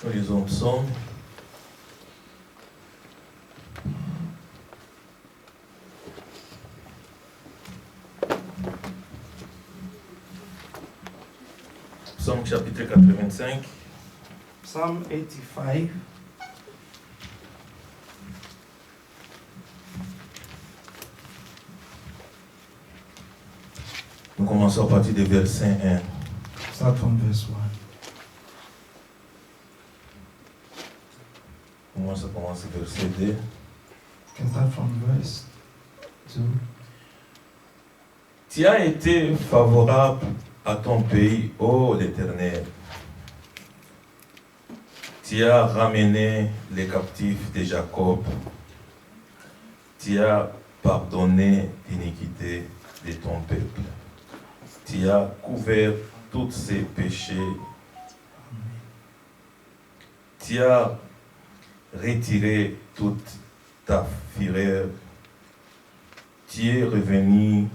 Nous lisons Psaume. Psaume chapitre 85. Psalm 85. Nous commençons à partir du verset 1. Start from verse 1. On commence verset 2. Can start from verse 2. Tu as été favorable à ton pays, ô l'Éternel. Tu as ramené les captifs de Jacob. Tu as pardonné l'iniquité de ton peuple. Tu as couvert tous ses péchés. Tu as retiré toute ta fureur. Tu es revenu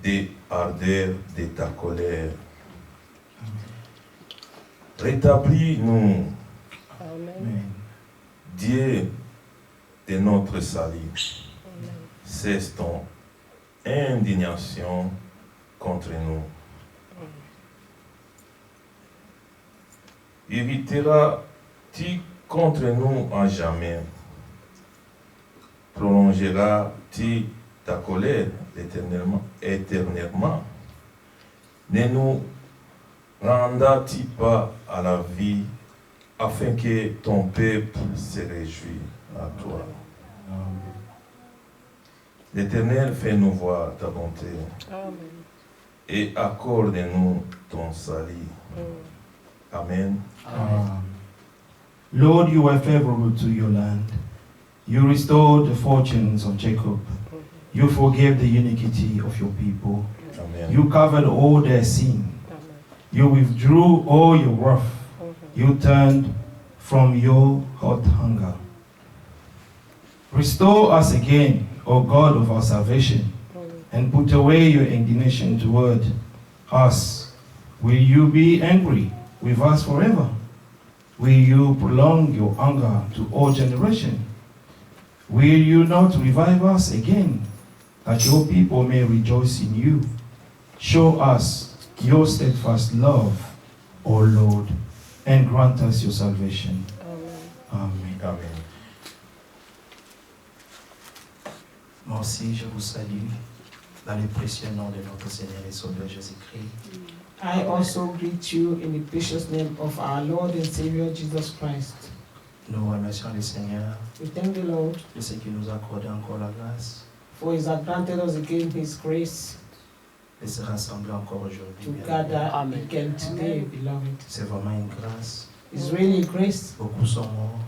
des ardeurs de ta colère. Rétablis-nous, Amen. Dieu de notre salut. Cesse ton indignation contre nous. Irriteras-tu contre nous en jamais? Prolongeras-tu ta colère éternellement? Ne nous rendras-tu pas à la vie afin que ton peuple se réjouisse à toi? L'Éternel, fais-nous voir ta bonté. Amen. Et accorde-nous ton salut. Amen. Lord, you were favorable to your land. You restored the fortunes of Jacob. You forgave the iniquity of your people. Amen. You covered all their sin. Amen. You withdrew all your wrath. You turned from your hot hunger. Restore us again, O God of our salvation, and put away your indignation toward us. Will you be angry with us forever? Will you prolong your anger to all generations? Will you not revive us again, that your people may rejoice in you? Show us your steadfast love, O Lord, and grant us your salvation. Amen. Amen. Moi aussi, je vous salue dans le précieux nom de notre Seigneur et Sauveur Jésus-Christ. I also greet you in the precious name of our Lord and Savior Jesus Christ. Nous remercions le Seigneur We thank the Lord de ce qu'il nous a accordé encore la grâce for He has granted us again His grace de se rassembler encore aujourd'hui. to bien-aimés. gather Amen. again today, beloved. C'est vraiment une grâce. It's really grace. Beaucoup sont morts,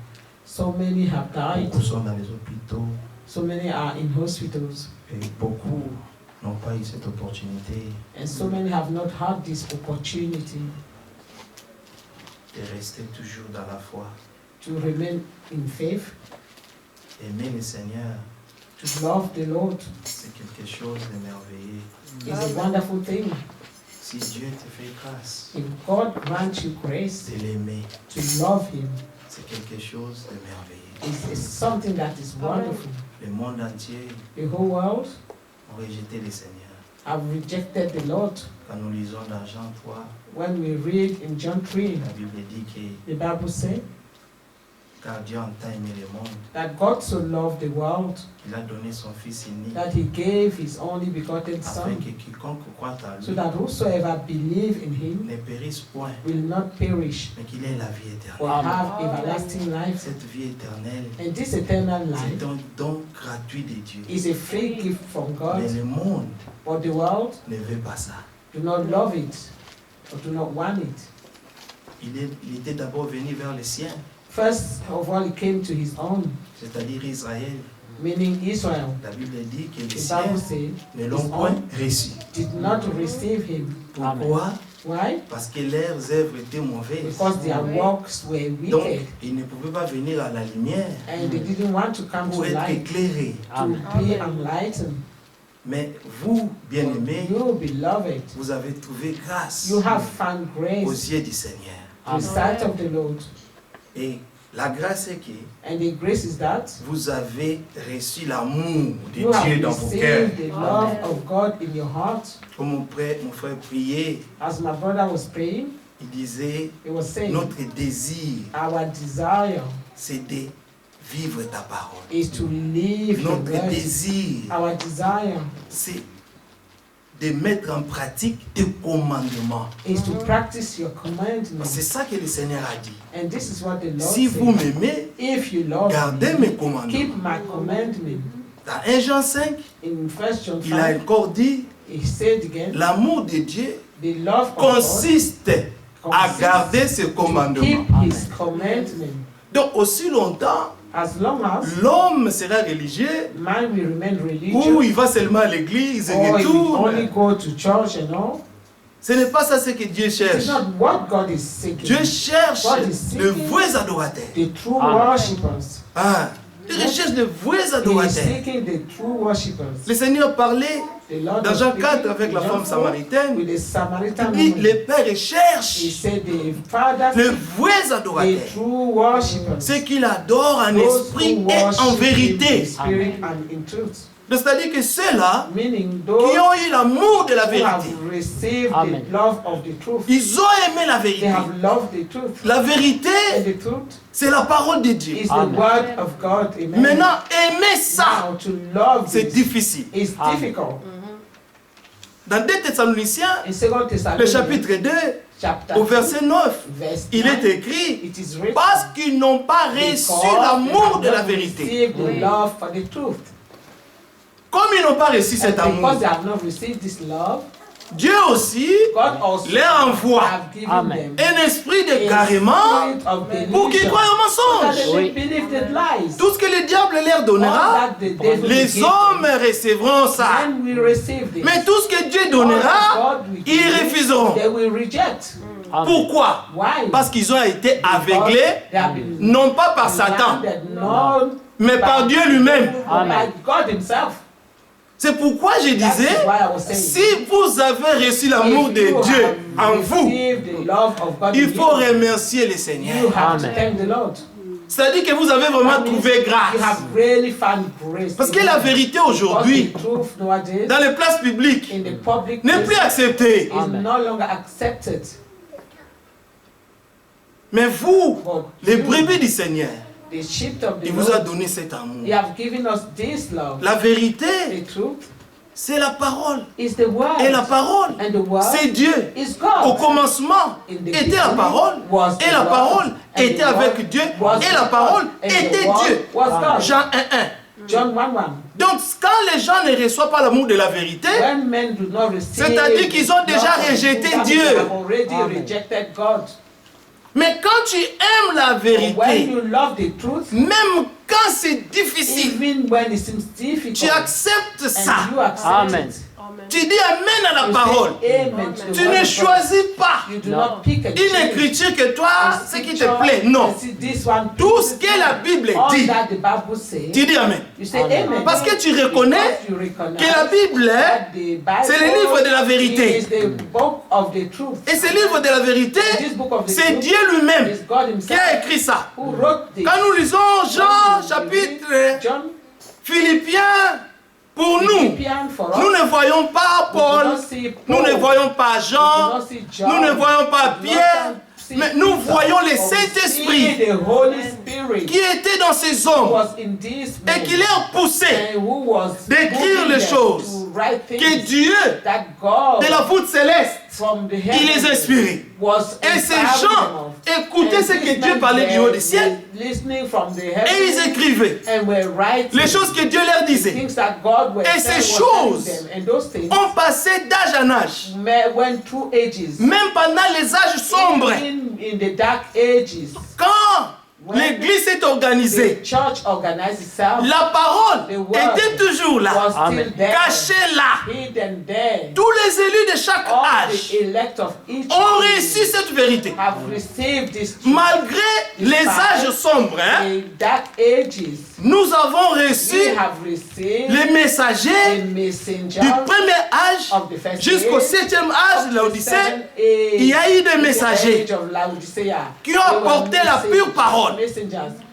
So many have died, beaucoup sont dans les hôpitaux so many are in hospitals, et beaucoup n'ont pas eu cette opportunité and so many have not had this opportunity de rester toujours dans la foi. to remain in faith, Aimer le Seigneur, to love the Lord. c'est quelque chose de merveilleux. It's a wonderful thing. Si Dieu te fait grâce If God grants you grace de l'aimer, to love Him, c'est quelque chose de merveilleux. it's something that is wonderful. Le monde entier The whole world a rejeté le Seigneur. have rejected the Lord. Quand nous lisons dans Jean 3, When we read in John 3, la Bible dit que the Bible says car Dieu a tant aimé le monde, that God so loved the world il a donné son Fils unique, that He gave His only begotten afin Son, que quiconque croit en so lui that whosoever believe in Him ne périsse point, will not perish, mais qu'il ait la vie but éternelle. have everlasting life. Cette vie éternelle, And this eternal life c'est un don gratuit de Dieu. is a free gift from Mais God, le monde but the world ne veut pas ça. do not love it or do not want it. Il était d'abord venu vers les siens, First of all, He came to His own, c'est-à-dire Israël. meaning Israel. La Bible dit que les The siens Bible says ne l'ont point reçu. did not receive Him. Pourquoi? Why? Parce que leurs œuvres étaient mauvaises. Because their works were Donc, wicked ils ne pouvaient pas venir à la lumière and they didn't want to come to pour être light, éclairés. to be enlightened. Mais vous, bien-aimés, You, beloved, vous avez trouvé grâce you have found aux grace yeux du Seigneur. to the sight of the Lord. Et la grâce est que And the grace is that vous avez reçu l'amour de you have Dieu dans vos cœurs. received the love of God in your heart. Comme mon frère priait, As my brother was praying, il disait, he was saying, notre désir, our desire c'est de vivre ta parole. is to live your Notre word. désir, Our desire c'est de mettre en pratique tes commandements. is to practice your commandments. C'est ça que le Seigneur a dit. And this is what the Lord Si vous said. m'aimez, If you love gardez me, mes commandements. keep my commandment. Dans 1 Jean 5, In 1 John il a 5, encore dit, he said again, l'amour de Dieu the love of consiste God à garder ses to keep commandements. his commandment. Donc aussi longtemps, As long as l'homme sera religieux, man will remain ou religious, il va seulement à l'église et or he will only retourne. go to church and all, Ce n'est pas ça ce que Dieu it's cherche. not what God is seeking. Dieu cherche God is seeking de vrais adorateurs. the true Amen. worshippers. Ah, Dieu recherche de vrais He is adorateurs. seeking the true worshippers. Le Seigneur parlait The Lord dans was Jean speaking 4 avec in la John femme 4 samaritaine. with the Samaritan Il dit, woman. les pères He cherchent said the Father de seeks vrais the adorateurs. true worshippers. Ceux qui l'adorent en Those esprit who et worship en in vérité. spirit and in truth. Donc, c'est-à-dire que ceux-là Meaning qui those ont eu l'amour de la who have vérité, received Amen. the love of the truth. ils ont aimé la They vérité. have loved the truth. La vérité, And the truth c'est la parole de Dieu. is the Amen. word of God. Amen. Maintenant, aimer ça, Now to love c'est this difficile. is Amen. difficult. Dans 2 Thessaloniciens, In 2 le Thessalonians chapitre 2, chapter au verset 9, 2, verse il 9, est écrit, it is written, parce qu'ils n'ont pas reçu because l'amour they de have la not vérité. received the love for the truth. Comme ils n'ont pas reçu cet And amour, because they have not received this love, Dieu aussi God also leur envoie have given Amen. them un esprit a d'égarement spirit of pour qu'ils delusion, croient au so that mensonge. they may Oui. believe the lies. Tout ce que le diable leur All donnera, that the devil will les give hommes them, recevront ça. men will receive this. Mais tout ce que Dieu All donnera, that God will ils give, refuseront. they will reject. Amen. Pourquoi? Why? Parce qu'ils ont été Because aveuglés, they have been non pas par Satan, blinded, not mais par Dieu lui-même. by Amen. God himself. C'est pourquoi je That is disais, why I was saying, si vous avez reçu l'amour if de you Dieu have en vous, received the love of God il in faut you, remercier le you Seigneur. have to Amen. thank the Lord. C'est-à-dire que vous avez vraiment That means trouvé you grâce. have really found grace. Parce que la vérité aujourd'hui, Because the truth nowadays dans les places publiques, in the public n'est plus place acceptée. is Amen. no longer accepted. Mais vous, But les you, brebis du Seigneur, the sheep of the il vous a Lord, donné cet amour. He have given us this love. La vérité, The truth c'est la parole. is the word. Et la parole, And the word c'est Dieu. is Au God. commencement In the était la beginning parole, was the et la word, parole and était the word avec Dieu, was et la God, parole and the était word Dieu. was God. Jean 1:1. John 1:1. Donc, quand les gens ne reçoivent pas l'amour de la vérité, When men do not receive, c'est-à-dire qu'ils ont the déjà love of rejeté God, Dieu. They have already Amen. rejected God. mais quand tu aimes la When vérité, you love the truth, même quand c'est difficile, even when it seems difficult, tu acceptes ça. and you accept Amen. it, Tu dis Amen à la you parole. say amen to the Tu word ne of God. choisis pas You do No. not pick and une choose. écriture que toi, A ce qui te scripture, plaît. Non. and see this one, Tout ce que la Bible all dit, that the Bible says, tu dis Amen. you say Amen. amen. Parce que tu reconnais Because you recognize que la Bible, that the Bible c'est le livre de la vérité. is the book of the truth. Et ce livre de la vérité, This book of the c'est truth Dieu lui-même is God qui himself a écrit ça. who wrote this. Quand nous lisons Jean When we chapitre read John, Philippiens, pour nous, Philippians for us, nous ne voyons pas we do Paul, not see nous Paul, ne voyons pas we do Jean, not see John, nous ne voyons pas we do not Pierre, see mais nous Peter, voyons le but we see Saint-Esprit the Holy Spirit qui était dans ces who hommes was in this et man qui les a poussés and who was d'écrire moving les them choses to write que things Dieu, that God de la voûte céleste, from the il les heavens inspirait. was Et ces inspiring gens them of. écoutaient And ce que these Dieu men parlait du haut were du ciel listening from the et ils heavens écrivaient and were writing les choses que Dieu leur disait. things that God was Et saying, ces was telling choses them. And those things ont passé d'âge en âge, went through ages. même pendant les âges sombres. Even in the dark ages, Quand l'église s'est organisée, the church organized itself, la parole the word était toujours là, was still there, cachée là. hidden there. Tous les élus de chaque All âge the elect of each ont age reçu cette vérité. have received this truth. Malgré les âges sombres, hein, The dark ages, nous avons reçu we have received les messagers the messengers du premier âge of the first jusqu'au age, 7e âge de l'Odyssée. seventh age, Il y a eu des the messagers age of Laodicea. qui ont apporté la pure parole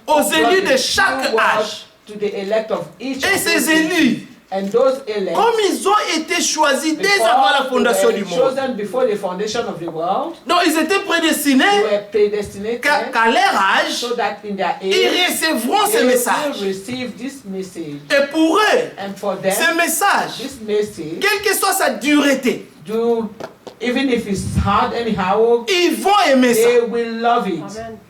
aux élus de chaque âge. To the elect of each Et of ces those élus, and those elects, comme ils ont été choisis dès before avant la they fondation were du monde, chosen before the foundation of the world, donc ils étaient they prédestinés were predestinated qu'à leur âge, so that in their ils age recevront they ces will messages. receive this message. Et pour eux, And for them, ces messages, this message, quelle que soit sa dureté, even if it's hard anyhow, ils vont aimer ça. they will love it.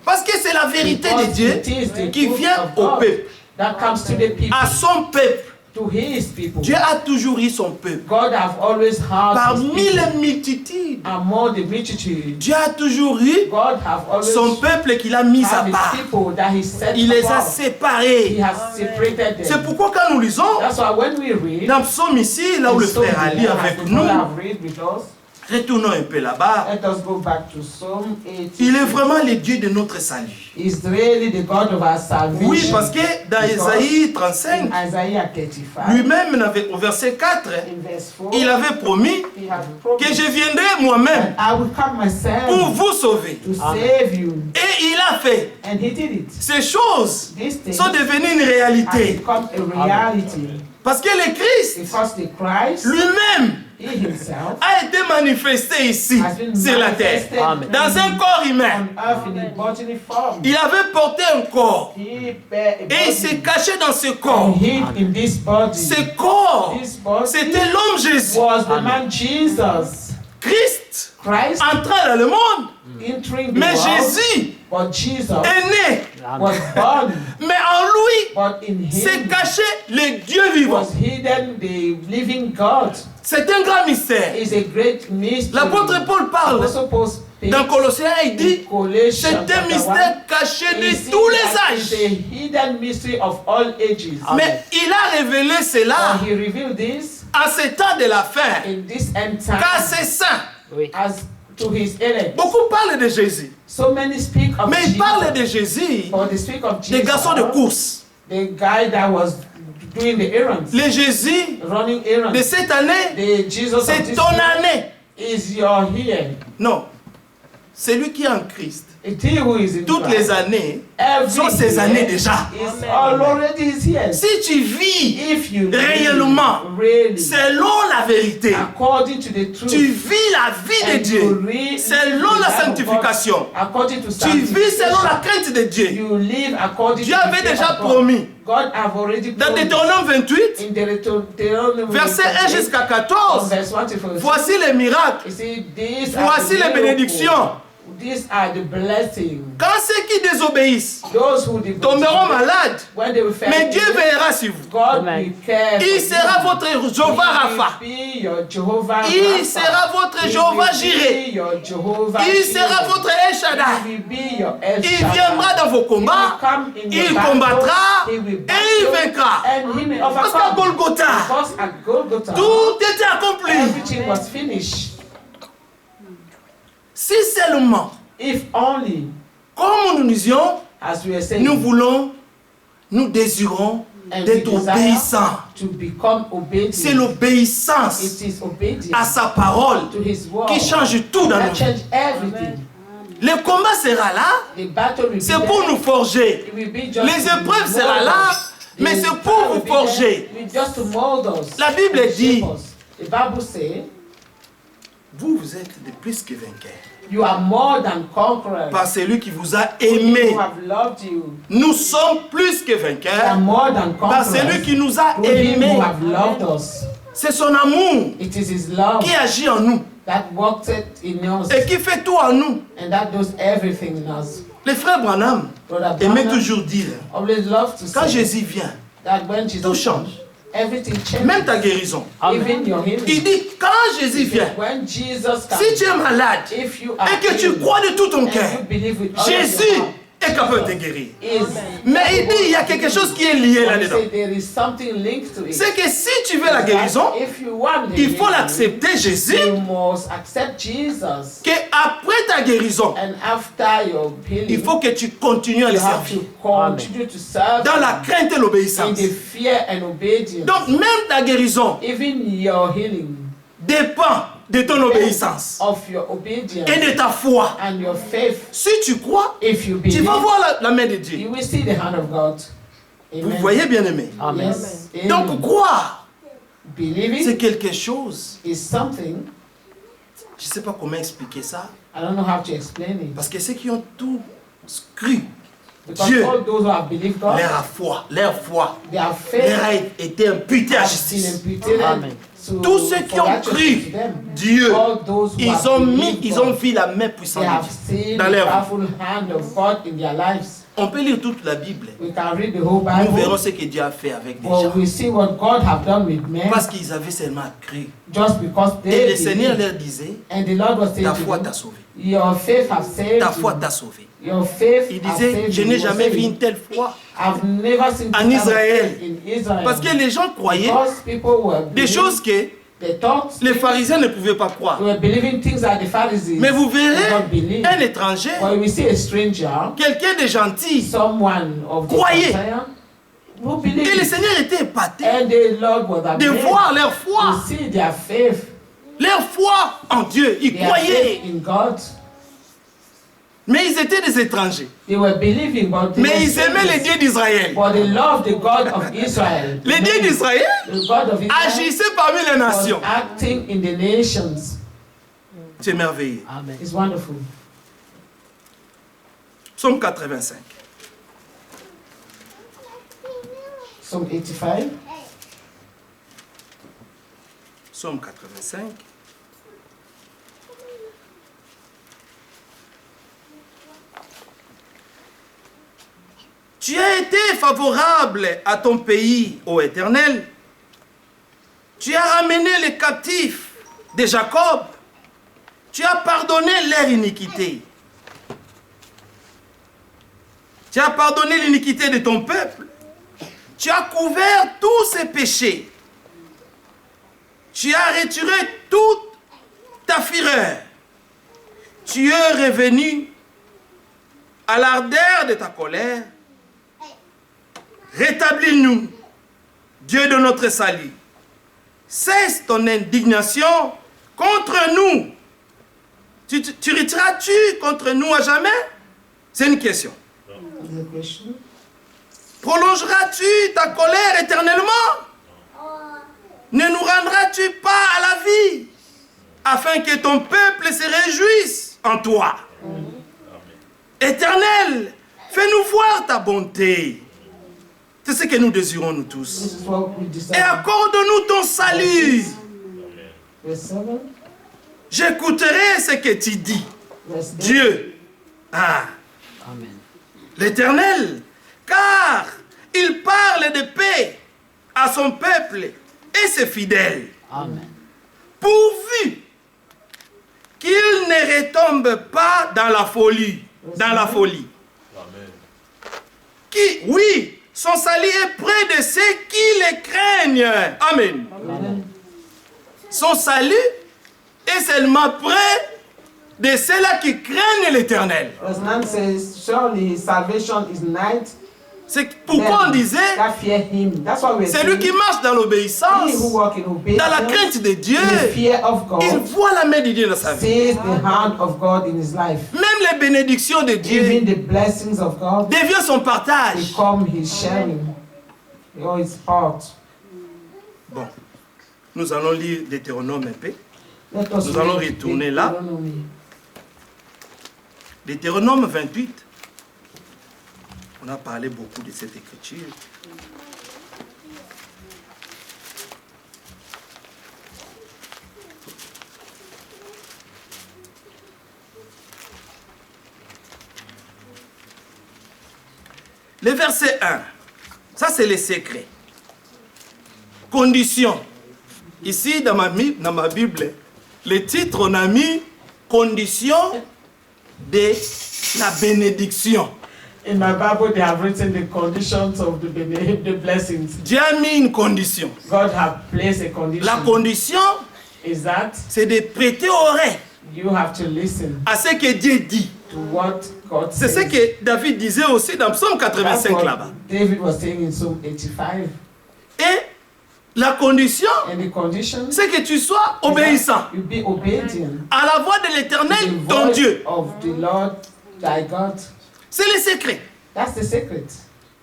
Parce que c'est la vérité de Because Dieu it is the qui truth vient of au God peuple. that comes to the people, À son peuple. to his people. Dieu a toujours eu son peuple. God have always had his Parmi people les multitudes, among the multitude. Dieu a toujours eu God have always son peuple qu'il a mis à had his part. people that he set Il les a apart. séparés. He has separated C'est them. pourquoi quand nous lisons, That's why when we read, dans le psaume ici, là où le frère a lu avec nous, have read with us, retournons un peu là-bas. let us go back to Psalm 80. Il est vraiment le Dieu de notre salut. He's really the God of our salvation. Oui, parce que dans Isaïe 35, In Isaiah 35, lui-même, au verset 4, in verse 4, il avait promis he has que promised je viendrai moi-même that I will come pour myself vous sauver. to save you. Et il a fait. And he did it. Ces choses These things sont devenues une have réalité. become a reality. Parce que le Christ Because the Christ, lui-même he himself, a été manifesté ici, has been sur la terre, manifested dans un corps humain. on earth in a bodily form. Il avait porté un corps He bare a et il s'est body caché dans ce and corps. hid in this body. Ce corps, This body c'était l'homme Jésus. was the man Jesus. Christ Christ entrant dans le monde, entering the mais world, Jésus but Jesus est né. was born, Mais en lui, but in s'est him caché le Dieu vivant. was hidden the living God. C'est un grand mystère. Is a great mystery. L'apôtre Paul parle Apostle Paul speaks dans Colossiens, il dit, in Colossians c'est un chapter mystère 1. caché He de sees tous that les it's âges. a hidden mystery of all ages. Mais il a révélé cela And he revealed this en ce temps de la fin, in this end time car c'est saint. as to his elect. Beaucoup parlent de Jésus, So many speak of mais ils Jesus, parlent de Jésus, but they speak of des Jesus, garçons de course. the guy that was doing the errands, Le Jésus running errands. de cette année, The Jesus of c'est this ton year année. is your here. Non, c'est lui qui est en Christ. It he who is in Toutes Christ. les années Every sont ces year années déjà. is already is here. Si tu vis If you réellement, really, selon la vérité, according to the truth, tu vis la vie de and you Dieu, live selon the la life of sanctification. God, according to Tu vis selon la crainte de Dieu. you live according Dieu to the avait fear déjà of God. promis God have already dans promised Deutéronome 28, in Deuteronomy verset 1 28, jusqu'à from 14. verse 1 to 14. Voici les miracles, You see, these voici les are the bénédictions. miracles. These are the blessings. Quand ceux qui désobéissent Those who tomberont malades, when they will fail, mais Dieu veillera sur vous. God will care. Il for sera you. votre Jéhovah Rapha. He will be your Jehovah Il Rapha. sera votre He Jéhovah will Jireh. be your Jehovah Il sera Jireh. votre El He Shaddai. will be your El Il Shaddai. viendra dans vos He will combats, come in your il battle. combattra He will et il battle, vaincra. and he will Parce qu'à overcome. Golgotha, Because at Golgotha, tout était accompli. everything was finished. Si seulement, If only, comme nous disions, as we are saying, nous voulons, nous désirons and we d'être desire obéissants. to become obedient. C'est l'obéissance It is obedience à sa parole to his word qui change tout dans that nos vies. change everything. Le combat sera là, The battle will be c'est pour there. nous forger. It will be just Les to épreuves mold seront là, us. mais The c'est battle pour will vous be forger. there, just to mold us. La Bible and dit, shape us. The Bible says, vous êtes de plus que vainqueurs. you are more than conquerors. Par celui qui vous a He aimé. who have loved you. Nous sommes plus que You are vainqueurs more than par celui conquerors. qui nous a Through him who aimés. have loved us. C'est son amour It is his love qui agit en nous that works it in us et qui fait tout en nous. and that does everything in us. Les frères Branham Brother aimaient Branham toujours dire, always love to quand say Jésus vient, that when tout Jesus change. comes, everything changes. Même ta guérison. Even your healing. Il dit, quand Jésus vient, When Jesus comes, si tu es malade if you are et que tu healed crois de tout ton and cœur, you believe with all of your Jésus heart, est capable de te guérir. is. Mais il dit, il y a quelque chose qui est lié But he là-dedans. said there is something linked to it. C'est que si tu veux la guérison, If you want il faut healing, l'accepter, Jésus, you must accept Jesus. qu'après ta guérison, And after your healing, il faut que tu continues à you les have servir. to continue to serve Dans la crainte et in l'obéissance. the fear and obedience. Donc même ta guérison Even your healing dépend de ton obéissance of your obedience et de ta foi. and your faith. Si tu crois, If you tu believe, vas voir la main de Dieu. you will see the hand of God. Amen. Vous voyez, bien-aimés? Yes. Donc Amen. croire, c'est Believing quelque chose. is something. Je ne sais pas comment expliquer ça. I don't know how to explain it. Parce que ceux qui ont tout cru, Because Dieu, all those who have believed God, leur foi, their leur faith a été imputée à has been justice. imputed to Tous ceux qui for ont righteousness cru to them. Dieu, All those who have ils ont believed vu la main God, puissante they de have Dieu seen dans the leur vie. powerful hand of God in their lives. On peut lire toute la Bible. We can read the whole Nous verrons Bible, ce que Dieu a fait avec des but gens. we see what God have done with men Parce qu'ils avaient seulement cru. just because Et they le Seigneur believed. leur disait, And the Lord was saying ta to foi them, t'a sauvé. your faith has saved Ta foi you. t'a sauvé. Your faith Il has disait, saved je you. n'ai He was jamais vu saying, une telle foi. I've never seen En this kind of Israël. faith in Israel. Parce que les gens croyaient Because people were des believing- choses que they thought les pharisiens ne pouvaient pas croire. they were believing things that the Pharisees Mais vous did verrez not believe. un étranger, When we see a stranger, quelqu'un de gentil, someone of the Croyez. Messiah, who et le believed, Seigneur était épaté and the Lord was de amazed voir leur to foi. see their faith, Leur foi en Dieu. Ils their croyaient. faith in God. Mais ils étaient des étrangers. They were believing, but they Mais were ils aimaient les strangers. dieux d'Israël. But they loved the God of Israel. Les dieux d'Israël The God of Israel agissaient parmi les was nations. acting in the nations. C'est merveilleux. It's wonderful. Psaume 85. Psalm 85. Psaume 85. Tu as été favorable à ton pays, ô Éternel. Tu as ramené les captifs de Jacob. Tu as pardonné leur iniquité. Tu as pardonné l'iniquité de ton peuple. Tu as couvert tous ses péchés. Tu as retiré toute ta fureur. Tu es revenu à l'ardeur de ta colère. Rétablis-nous, Dieu de notre salut. Cesse ton indignation contre nous. Tu retireras-tu contre nous à jamais? C'est une question. Is a question. Prolongeras-tu ta colère éternellement? Ne nous rendras-tu pas à la vie afin que ton peuple se réjouisse en toi? Éternel, fais-nous voir ta bonté. C'est ce que nous désirons nous tous. This is what we Et desire. accorde-nous ton salut. Verse 7. J'écouterai ce que tu dis. Verse 8. Dieu. Ah. L'Éternel. Car il parle de paix à son peuple et ses fidèles. Pourvu qu'il ne retombe pas dans la folie. Dans la folie. Qui, oui, son salut est près de ceux qui le craignent. Amen. Amen. Son salut est seulement près de ceux-là qui craignent l'Éternel. Verse 9 says, surely his salvation is night. C'est pourquoi on disait, That fear him. That's why we're c'est lui qui marche dans He l'obéissance, who walk in dans obedience, la crainte de Dieu. in the fear of Il God, voit la main de Dieu dans sa vie. sees the hand of God in his life. Même les bénédictions de Dieu Even the blessings of God deviennent son partage. become his sharing. Or his part. Bon, nous allons lire Deutéronome un peu. Let us Nous allons read retourner là. Deuteronomy. Deutéronome 28. On a parlé beaucoup de cette écriture. Le verset 1, ça c'est le secret. Condition. Ici dans ma Bible, le titre on a mis condition de la bénédiction. In my Bible, they have written the conditions of the blessings. Dieu a mis une condition. God have placed a condition. La condition, Is that c'est de prêter oreille you have to listen à ce que Dieu dit. to what God C'est says. ce que David disait aussi dans Psaume That's 85 what là-bas. David was saying in Psalm 85. Et la condition, And the condition c'est que tu sois is obéissant that you be obedient à la voix de to l'Éternel, the ton voice Dieu. of the Lord thy God. C'est le secret. That's the secret.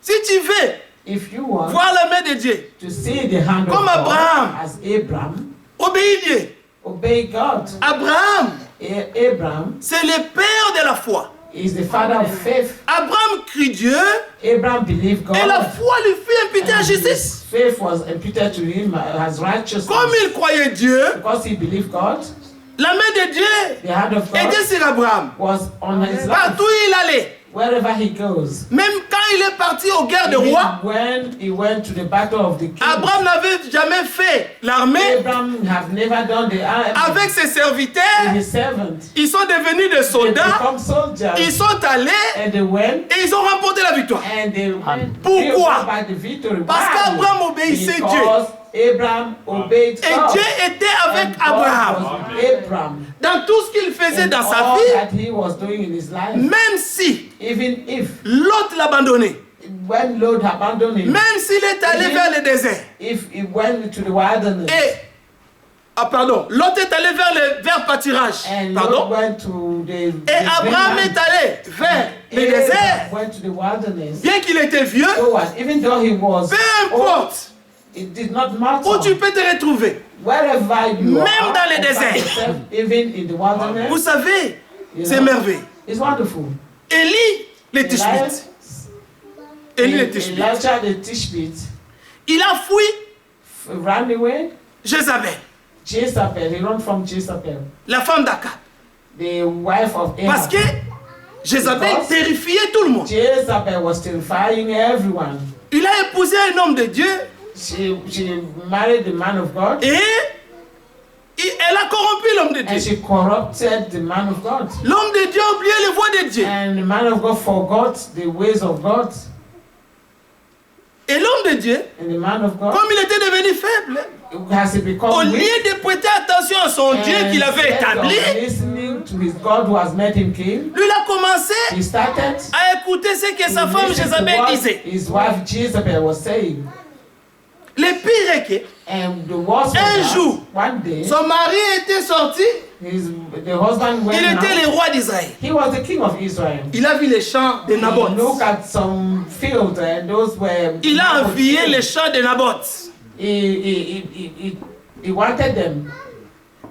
Si tu veux If you want voir la main de Dieu, to see the hand Comme of God Abraham. as Abraham, obéis Dieu. obey God. Abraham, Abraham c'est le père de la foi. is the father of faith. Abraham crie Dieu Abraham believed God. et la foi lui fut imputée à and his justice. faith was imputed to him as righteousness. Comme il croyait Dieu, Because he believed God, la main de Dieu the hand of God était sur Abraham. was on his life. Partout où il allait, Wherever he goes. même quand il est parti aux guerres de Even rois, when he went to the battle of the king, Abraham n'avait jamais fait l'armée. Abraham have never done the army. Avec ses serviteurs, His servants. ils sont devenus des They soldats, become soldiers. ils sont allés And they went et ils ont remporté la victoire. and they Pourquoi? by the victory. Parce Why? qu'Abraham obéissait Dieu. Because Abraham obeyed Et God. Dieu était avec And God Abraham. was with Abraham. Dans tout ce qu'il faisait In dans sa all vie, that he was doing in his life, même si even if l'autre l'abandonnait, when Lord abandoned him, même s'il est allé vers le désert, if he went to the wilderness, l'autre est allé vers pâturage, and pardon, Lord went to the et Abraham est allé vers le désert, went to the wilderness. bien qu'il était vieux, So what? Even though he was peu old, importe it did not matter. où tu peux te retrouver. Wherever you Même are, dans les and find déserts. yourself, even in the wilderness, Vous savez, you c'est know, merveilleux. it's wonderful. Élie, le Tishbite. Élie, le Tishbite. Elijah the Tishbite Il a fui ran away. Jézabel, Jezebel, he ran from Jezebel, la femme d'Akab. the wife of Parce Ahab. que Jézabel Because- terrifiait tout le monde. Jezebel was terrifying everyone. Il a épousé un homme de Dieu She married the man of God, et elle a corrompu l'homme de and Dieu. she corrupted the man of God. L'homme de Dieu a oublié les voies de Dieu. And the man of God forgot the ways of God. Et l'homme de Dieu, And the man of God, comme il était devenu faible, has he au become lieu weak? de prêter attention à son Dieu qu'il avait Instead of établi, listening to his God who has made him king, lui il a commencé he started à écouter ce que sa to femme listen to Jézabel what disait. his wife Jezebel was saying. Le pire est que And the worst was Un that jour, one day, son mari était sorti, the husband went il était le out. roi d'Israël. He was the king of Israel. Il a vu les champs de He Naboth. looked at some fields and those were. Il a envié les champs de Naboth. He wanted them.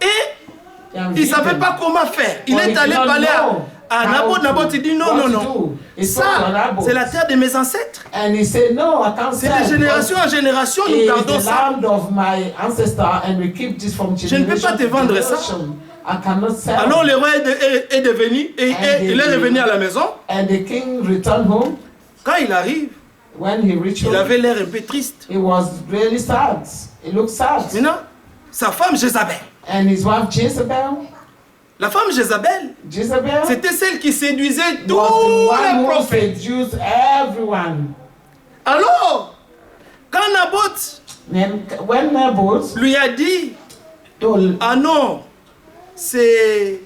Et He il ne envied savait them. pas comment faire. Il But he est allé did not parler know à how Naboth. to- Naboth, il dit non, what non, to non. do. He spoke to Ça, Naboth. c'est la terre de mes ancêtres. And he said, no, I can't C'est sell. de génération en génération, nous It's gardons the ça. land of my ancestor, and we keep this from Je ne peux generation pas te to vendre ça. generation. I cannot sell. Alors le roi est devenu, et il est revenu à la maison. And the king returned home. Quand il arrive, When he reached il home, avait l'air un peu triste. he was really sad. He looked sad. Maintenant, sa femme Jézabel. And his wife Jezebel, La femme Jézabel, c'était celle qui séduisait tous was the one les who prophètes. seduced everyone. Alors, quand Naboth Then when Naboth lui a dit, told, ah non, c'est...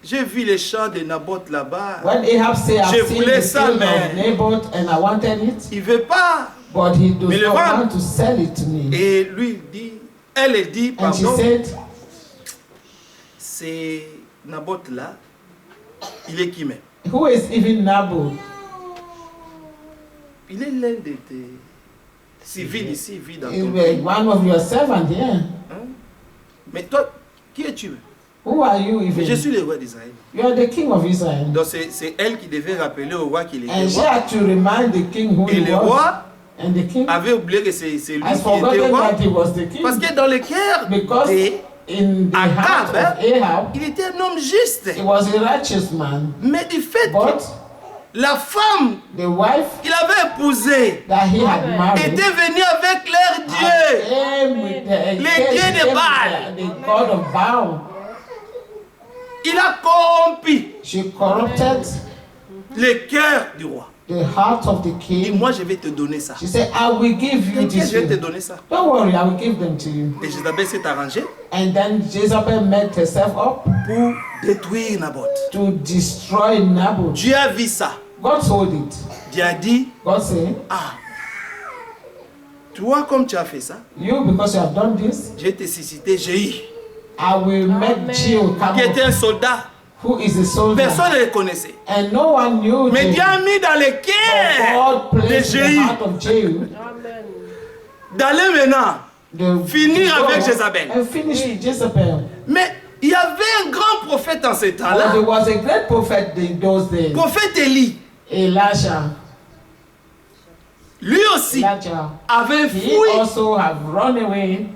J'ai vu les champs de Naboth là-bas. when Ahab said, Je I've seen voulais the ça, field mais- of Naboth and I wanted it, Il ne veut pas. but he does Mais le not vent- want to sell it to me. Et lui dit, elle dit, And she pardon, said, c'est Naboth là, il est qui même? who is even Naboth? Il est l'un de tes civils ici, vit dans He ton was pays. one of your servants here. Mais toi, qui es-tu? Who are you Je even? suis le roi d'Israël. You are the king of Israel. Donc c'est elle qui devait rappeler au roi qu'il était And she roi. had to remind the king who Et he le was. roi And the king avait oublié que c'est lui qui has était forgotten roi. that he was the king. Parce que dans le cœur Because de in the heart Ahab, of Ahab, il était un homme juste. he was a righteous man. Mais du fait But que la femme the wife qu'il avait épousée that he had married était venue avec leur Dieu. came with the, Les dieux de Baal. the god of Baal. Il a corrompu She corrupted le cœur du roi. the heart of the Et king. moi, je vais te donner ça. She said, I will give you T'inquiète, this je vais te ring. donner ça. Don't worry, I will give them to you. Et Jézabel s'est arrangée And then Jezebel made herself up pour détruire Naboth. to destroy Naboth. Dieu a vu ça. God told it. Dieu a dit, God said, ah, toi comme tu as fait ça, you, because you have done this, je vais te susciter Jéhu, I will make Jehu come qui était up, un soldat. who is a soldier. Personne ne le connaissait. And no one knew Mais Jehu. Dieu a mis dans le But cœur God de placed in the Jéhu heart of Jehu d'aller maintenant. the Finir to go avec Jezabel. and finish with Jezebel. Mais il y avait un grand prophète en ce But temps-là, there was a great prophet in those days, prophète Élie. Elijah. Lui aussi Elijah. avait He fui also have run away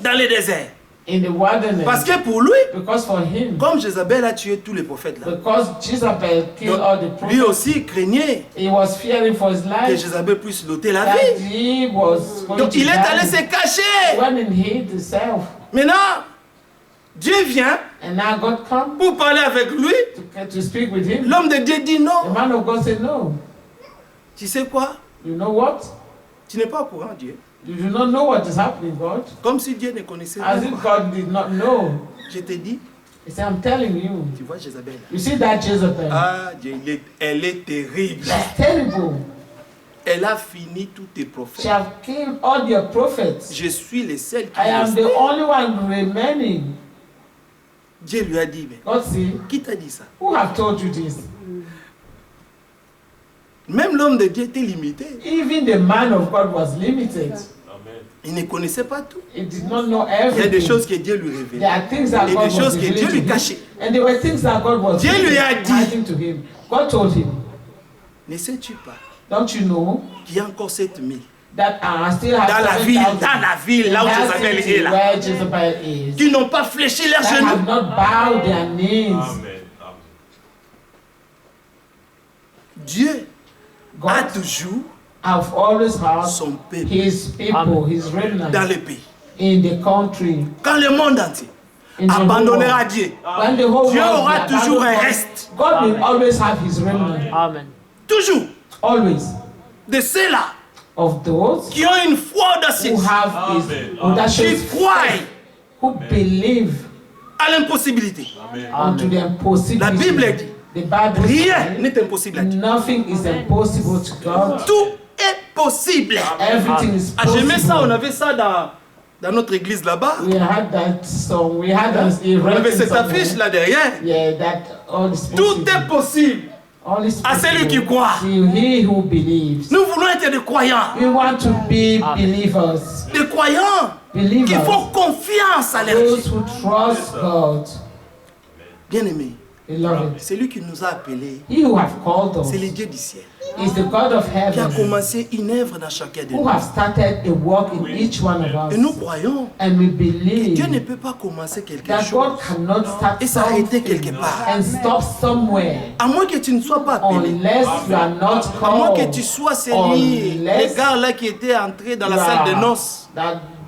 dans le désert. in the wilderness. Parce que pour lui, Because for him, comme Jézabel a tué tous les prophètes là, because Jezebel killed all the donc, lui prophets, aussi craignait he was fearing for his que life. Jézabel puisse l'ôter la That vie. he was going Donc to il est allé die. se cacher. When he hid himself, Maintenant, Dieu vient and now God come pour parler avec lui. to speak with him. L'homme de Dieu dit The non. man of God said, no. Tu sais quoi? You know what? Tu n'es pas au courant, Dieu. You do not know what is happening, God. Comme si Dieu ne connaissait As pas. if God did not know. Je te dis, He said, I'm telling you. tu vois Jézabel. You see that Jezebel? Ah, Dieu, elle est terrible. She's terrible. Elle a fini tous tes She prophètes. have killed all your prophets. Je suis le seul qui I am reste. the only one remaining. Dieu lui a dit, mais God see, qui t'a dit ça? who have told you this? Même l'homme de Dieu était limité. Even the man of God was limited. Il ne connaissait pas tout. He did not know Il y a des everything. choses que Dieu lui There révélait. are things that Et God des was choses que Dieu revealing lui to him. cachait. And there were things that God was Dieu lui a dit. hiding to him. God told him, Ne sais-tu pas don't you know qu'il y a encore 7000 that I still have dans la ville, 7,000 là où in that Jézabel city est là, where Jezebel is, qui n'ont pas fléchi leurs that genoux? have not bowed their knees. Dieu a God toujours have always had son peuple his people, his remnant dans le pays. in the country. Quand le monde entier In the whole abandonnera world. Dieu, When the whole Dieu world aura is toujours un abandoned, reste. God will always have his remnant. Amen. Toujours Always. de ceux-là Of those qui ont une foi who audacieuse, have his qui audacious croient faith, who believe à l'impossibilité. unto the impossibility. La Bible dit, The Bible rien says, n'est impossible à Dieu. nothing is impossible to God. Tout est possible. Everything is Ah, j'aimais ça, on possible. avait ça dans notre église là-bas. We had that song. We had a On avait writing cette somewhere. affiche là derrière. Yeah, that all is Tout possible. est possible All is à celui possible qui croit. to he who believes. Nous voulons être des croyants. We want to be believers. Des croyants qui Believers. font confiance à leur Those Dieu. who trust God. Bien-aimé, Beloved. c'est lui qui nous a appelés. He who have called us C'est le Dieu du ciel is the God of qui a heaven commencé une œuvre dans chacun de who nous. have started a work in each one of Et nous us. croyons And we que Dieu ne believe peut pas commencer quelque that chose God cannot start et s'arrêter quelque something part. and stop somewhere À moins que tu ne sois pas appelé. unless you are not À moins que called. tu sois celui, les gars là qui étaient entrés dans la salle de noces.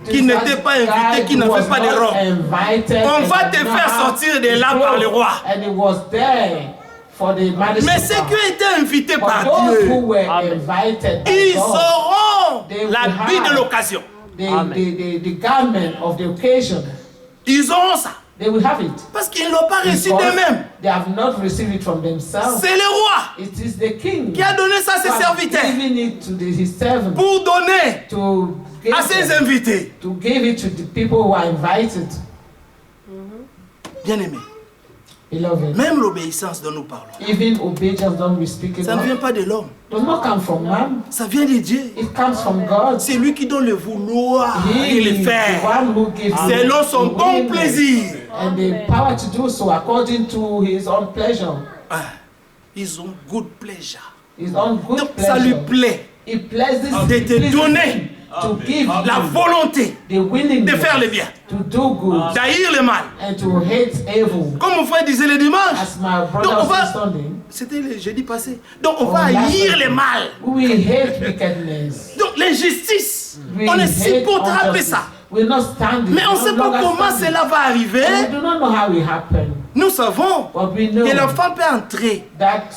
Qui n'était pas invité, qui n'avait pas de robe. On va te faire sortir de là par le roi. And it was there for the majesty Mais of ceux God. qui ont été invités But par those who Dieu, were Amen. invited by ils God, auront They will l'habit de have l'occasion. the garment of the occasion, Ils auront ça. they will have it. Parce qu'ils ne l'ont pas reçu Because d'eux-mêmes. they have not received it from themselves. C'est le roi It is the king qui a donné ça à ses who has serviteurs given it to his servants pour donner to give, à ses them, invités. to give it to the people who are invited. Bien-aimés, Beloved, même l'obéissance dont nous parlons, even obedience don't we speak ça ne vient about pas de l'homme. does not come from man. Ça vient de Dieu. It comes from God. C'est lui qui donne le vouloir He et le is the faire. one who gives Selon son the bon willingness plaisir. and the power to do so according to his own pleasure, Ah, ils ont good pleasure. his own good Donc ça lui pleasure. plaît It pleases de te pleases donner him to give la volonté the de willingness faire le bien, to do good d'haïr le mal. and to hate evil. Comme mon frère disait le dimanche, As my Donc, brother on va- said Sunday, c'était le jeudi passé. Donc on Oh, va last haïr Sunday. le mal. we hate wickedness. Donc l'injustice, We on ne hate supportera pas injustice. ça. We're not standing. Mais on ne we sait no pas longer comment standing. cela va And we arriver. do not know how it happened. Nous savons But we know que l'enfant peut entrer that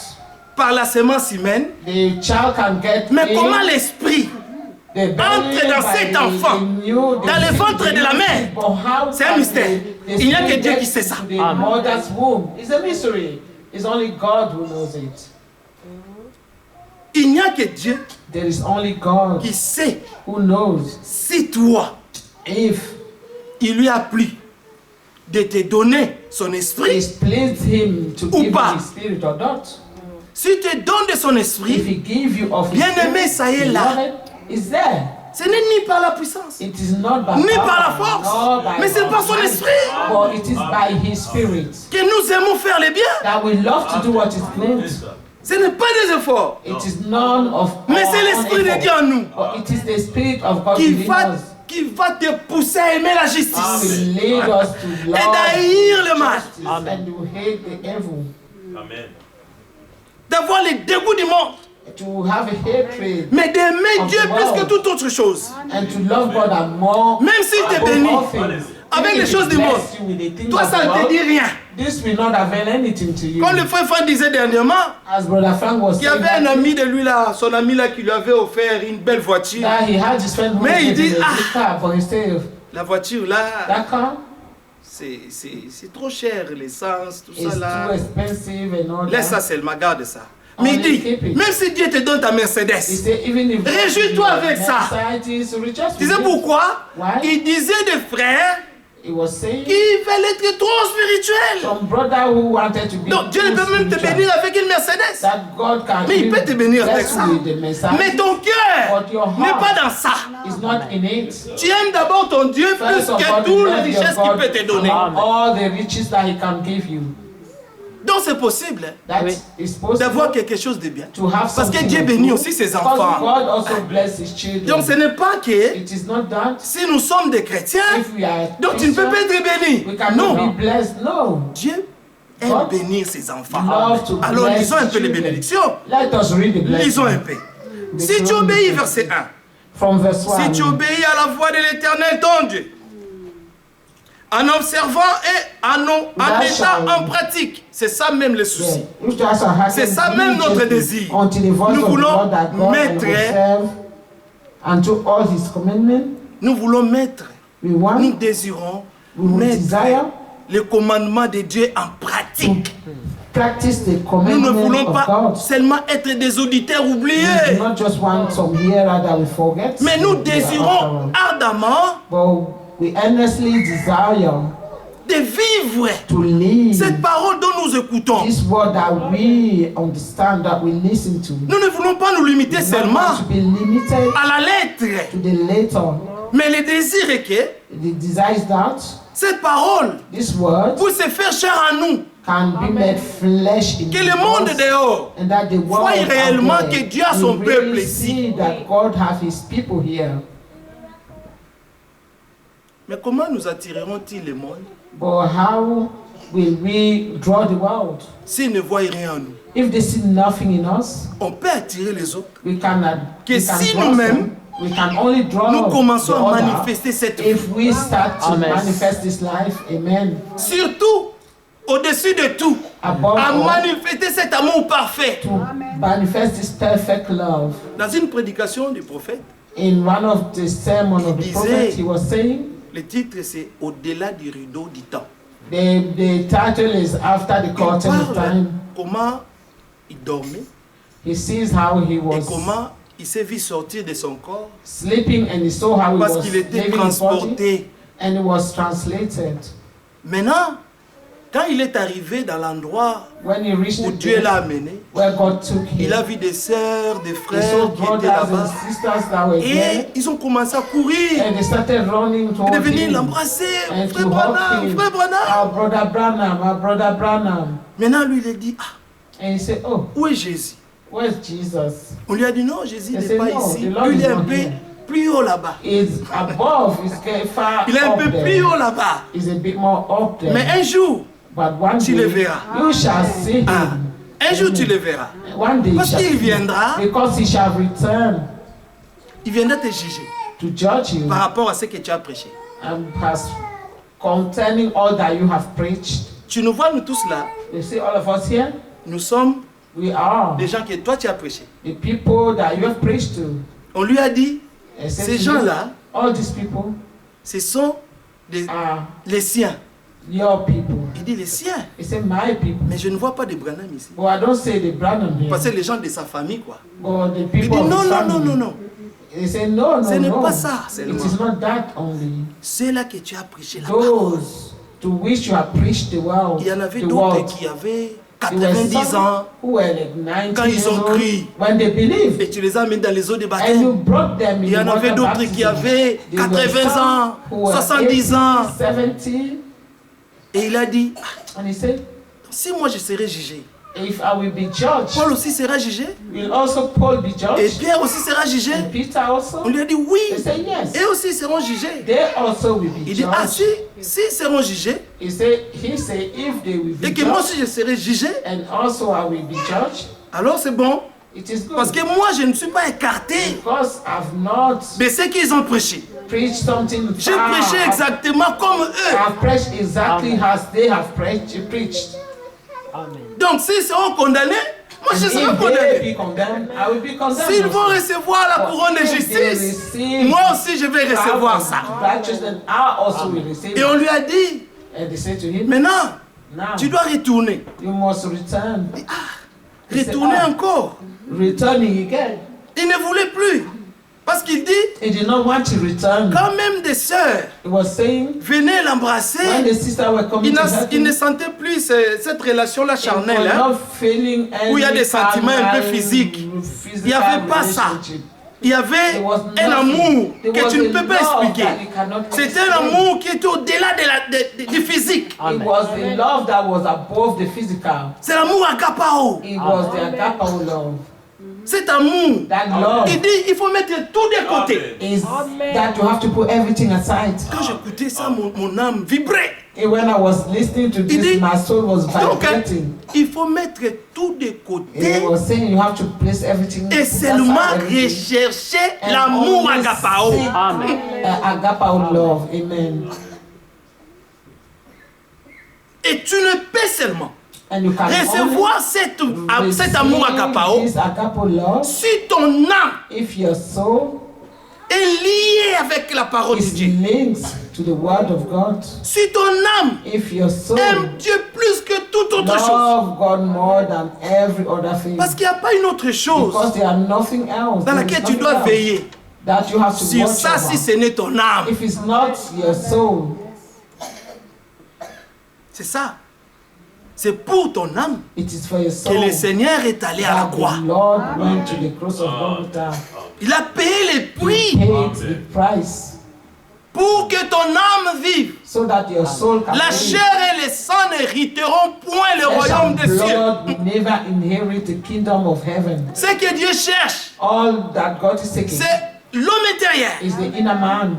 par la semence humaine. The child can get Mais in, comment l'esprit the belly entre dans by cet the enfant, new- the dans le seed ventre de la mère? but how C'est un can mystère. the Il n'y a que spirit Dieu get qui sait ça. to the mother's womb? It's a mystery. It's only God who knows it. Il n'y a que Dieu There is only God qui sait who knows si toi, if il lui a plu de te donner son esprit. it pleased him to Ou give you pas. his spirit or not. Si tu donnes de son If esprit, he give you of his bien-aimé, spirit, ça y est là. beloved, it's there. Ce n'est ni par la puissance, It is not by ni power, par la force, nor by mais c'est par son might, esprit but it is by his spirit que nous aimons faire le bien. that we love to do what is good. Ce n'est pas des efforts, It is none of mais our c'est l'esprit own de effort, Dieu en nous but it is the spirit of God qui within va, us qui va te pousser à aimer la who justice will lead us to et love d'haïr le mal, justice and to hate the evil, Amen. d'avoir le dégoût du monde, to have a hatred mais d'aimer Dieu plus que toute autre chose. and to love God and more. Même s'il te above bénit all things. avec Even les if choses he du bless monde, you with the things toi of ça the ne te world, dit rien. this will not avail anything to you. Comme le frère Franck disait dernièrement, As Brother Frank was qu'il y saying, avait un that ami de lui là, son ami là qui lui avait offert une belle voiture. he had his friend who Mais il gave dit, him a ah. good car, but he said, La voiture là, that car c'est trop cher, l'essence, tout is ça là. too expensive and all Laisse ça that. seulement, garde ça. Mais il Only dit, keep it. même si Dieu te donne ta He Mercedes, said, even if Réjouis-toi avec ça. Mercedes, rejoice tu with sais it. pourquoi? Why? Il disait des frères He was saying, qui veulent être trop spirituels. some brother who wanted to be Donc Dieu too peut même te spiritual, bénir avec une Mercedes. that God can Mais il even peut te bénir avec bless ça. you with the Mercedes, Mais ton cœur but your n'est heart pas dans ça. is not in it. Tu aimes d'abord ton Dieu plus First of que all, toutes you les love your richesses qu'il God peut te donner. above all the riches that He can give you. Donc c'est possible hein, That is possible d'avoir quelque chose de bien. to have Parce que something Dieu of bénit good, aussi ses because enfants. God also bless His children. Donc ce n'est pas que It is not that si nous sommes des chrétiens, if we are donc tu ne peux Christians, pas être béni. we cannot Non, be blessed. No. Dieu aime God bénir ses enfants. love to Alors bless lisons un peu les children. bénédictions. Let us read the blessing. Lisons un peu. Si tu obéis, verset 1. From verse 1. Si tu obéis à la voix de l'Éternel, ton Dieu, en observant et en mettant en pratique, c'est ça même le souci. C'est ça même notre désir. Nous voulons mettre, nous voulons mettre, nous désirons mettre le commandement de Dieu en pratique. Practice the Nous ne commandment voulons of pas God. seulement être des auditeurs We oubliés, do not just want some hearer that we forget. mais nous We are désirons ardemment But we earnestly desire de vivre to live cette parole dont nous écoutons. this word that we understand, that we listen to. Nous ne voulons pas nous limiter We don't seulement want to be limited à la lettre, to the letter. mais le désir est que The desire is that cette parole this word puisse se faire chair en nous, can be made flesh in que le monde us, dehors and that the world voie réellement out there que Dieu a son will peuple really ici. see that God have His people here. Mais comment nous attireront-ils le monde But how will we draw the world? s'ils ne voient rien en nous? If they see nothing in us, On peut attirer les autres. we cannot. Que We can si draw nous-mêmes, them. We can only draw Nous commençons the à other manifester cette vie. if we start to Amen. manifest this life. Amen. Surtout, au-dessus de tout, Above à all, manifester cet amour parfait. to manifest this perfect love. Dans une prédication du prophète, In one of the sermons of the Il prophet, disait- he was saying, le titre c'est Au-delà du rideau du temps. the title is After the Il Curtain of parle Time. comment il dormait He sees how he et was comment il s'est vu sortir de son corps sleeping, and he saw how he parce was qu'il était leaving his body, transporté. and he was translated. Maintenant, quand il est arrivé dans l'endroit When he reached où the Dieu l'a place amené, where God took him, il a vu des sœurs, des he saw frères qui étaient brothers là-bas. and sisters that were Et there, ils ont commencé à courir and they started running et towards de venir him. l'embrasser. And Frère to hug Branham, him. frère Branham. Our brother Branham, our brother Branham. Maintenant, lui, il a dit, ah, And he said, oh, où est Jésus? where's Jesus? On lui a dit, non, Jésus They n'est say, pas no, ici. the Lord Lui, il is est un not peu here. plus haut là-bas. He's above, he's far Il est un up peu plus there. haut là-bas. He's a bit more up there. Mais un jour, But one tu day, le verras. you shall see him. Ah, un jour, tu le verras. One day you Parce shall qu'il see him. viendra, Because he shall return il viendra te juger to judge you par rapport à ce que tu as prêché. and has concerning all that you have preached. Tu nous vois, nous tous là, You see all of us here? nous sommes We are les gens que toi tu as prêché. the people that you have preached to. On lui a dit, And said ces to him, gens-là, all these people ce sont are les siens. your people. Il dit les siens. He said, my people. Mais je ne vois pas de Branham ici. But I don't say the Branham here. Parce que les gens de sa famille, quoi. But the Il people dit of non, his non, family. non, non, non. He said, no, Ce no, n'est no. pas ça It seulement. is not that only. Ceux-là que tu as prêché la parole. Those to which you have preached the world. Il y en avait the d'autres world. qui avaient There were 90 some ans who were like 90 quand ils years ont old crié. when they believed. Et tu les as mis dans les eaux de And you baptême. brought them in Il y en the avait water d'autres baptism. qui avaient There were 80 some ans, who were 70 ans. 70, Et il a dit, and he said, si moi je serai jugé, if I will be judged, Paul aussi sera jugé. will also Paul be Et judged? Pierre aussi sera jugé. And Peter also? On lui a dit They oui. said yes. Eux aussi seront jugés. They also will be Il dit, ah judged. si, s'ils seront jugés, He said, if they will be et que moi judged, aussi je serai jugé, and also I will be judged, alors c'est bon. it is good. Parce que moi je ne suis pas écarté Because I've not de ce qu'ils ont prêché. preached something J'ai far. prêché exactement comme eux. I've preached exactly as they have preached. Donc s'ils seront condamnés, moi je And serai if they condamné. be condemned, I will be condemned. S'ils vont also. recevoir la couronne de If they justice, receive moi aussi je vais recevoir crown ça. of righteousness, I also will receive Et on it. lui a dit, And they said to him, maintenant, now tu dois retourner. you must return. Retourner encore. Returning again. Il ne voulait plus. Parce qu'il dit, He did not want to return. quand même des sœurs He was saying, venaient when l'embrasser, the sisters were coming to help il him, ne sentait plus cette relation-là he charnelle. was Hein. not feeling Où il y a any des sentiments un peu carnal, physiques. physical Il n'y avait pas ça. relationship. Il y avait There was un nothing. amour There que was tu ne a peux pas love expliquer. that you cannot C'était un explain. amour qui était au-delà du physique. It was the love that was above the physical. C'est l'amour agapao. It was the agapao love. Cet amour. That love Il dit, il faut mettre tout de côté. is that you have to put everything aside. Quand j'écoutais ça, mon âme vibrait. And when I was listening to this, dit- my soul was Donc, vibrating. il faut mettre tout de And côté it was saying you have to place everything et put seulement aside everything, rechercher and l'amour only agapao. seek, agapao love. Amen. Et tu ne peux seulement And you can recevoir cet amour agapao this agapao love si ton âme if your soul est liée avec la parole de is Dieu. linked to the word of God. Si ton âme If your soul aime Dieu plus que toute autre chose. love God more than every other thing. Parce qu'il n'y a pas une autre chose Because there are nothing else. dans there is laquelle tu nothing dois else veiller. that you have to Sur watch ça, over. si ce n'est ton âme. If it's not your soul, C'est ça. C'est pour ton âme it is for your que soul le Seigneur est allé à la that croix. the Lord went to the cross of Golgotha. Il a payé le He prix paid the price pour que ton âme vive. so that your soul can La live. chair et le sang n'hériteront point le Flesh royaume and des cieux. blood will never inherit the kingdom of heaven. Ce que Dieu cherche, All that God is seeking c'est l'homme intérieur. is the inner man.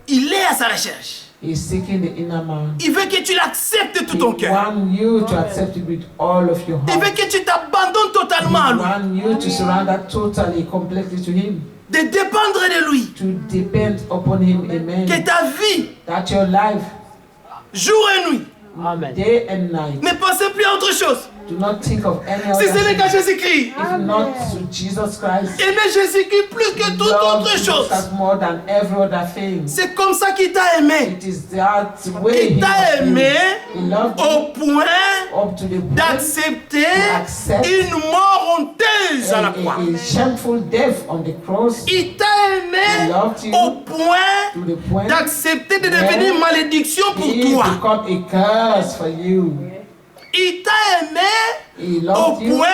Il est à sa recherche. He is seeking the inner man. Il veut que tu l'acceptes de tout He ton cœur. wants you to accept it with all of your Il heart. veut que tu t'abandonnes He totalement à lui. wants you to surrender totally, completely to Him. De dépendre de lui. To depend upon Him. Amen. Que ta vie, That your life, jour et nuit, day and night, ne pensez plus à autre chose. do not think of any Si other ce n'est thing. qu'à Jésus-Christ. If not to Jesus Christ. Aimer Jésus-Christ plus que toute Love autre Jesus chose. Christ more than every other thing. C'est comme ça qu'il t'a aimé. It is that way Il He t'a loved you. aimé He loved you au point up to the point d'accepter accept une mort honteuse à la croix. a shameful death on the cross. Il t'a aimé He loved you au point to the point d'accepter de devenir malédiction pour He toi. become a curse for you. Il t'a aimé He au loved you. point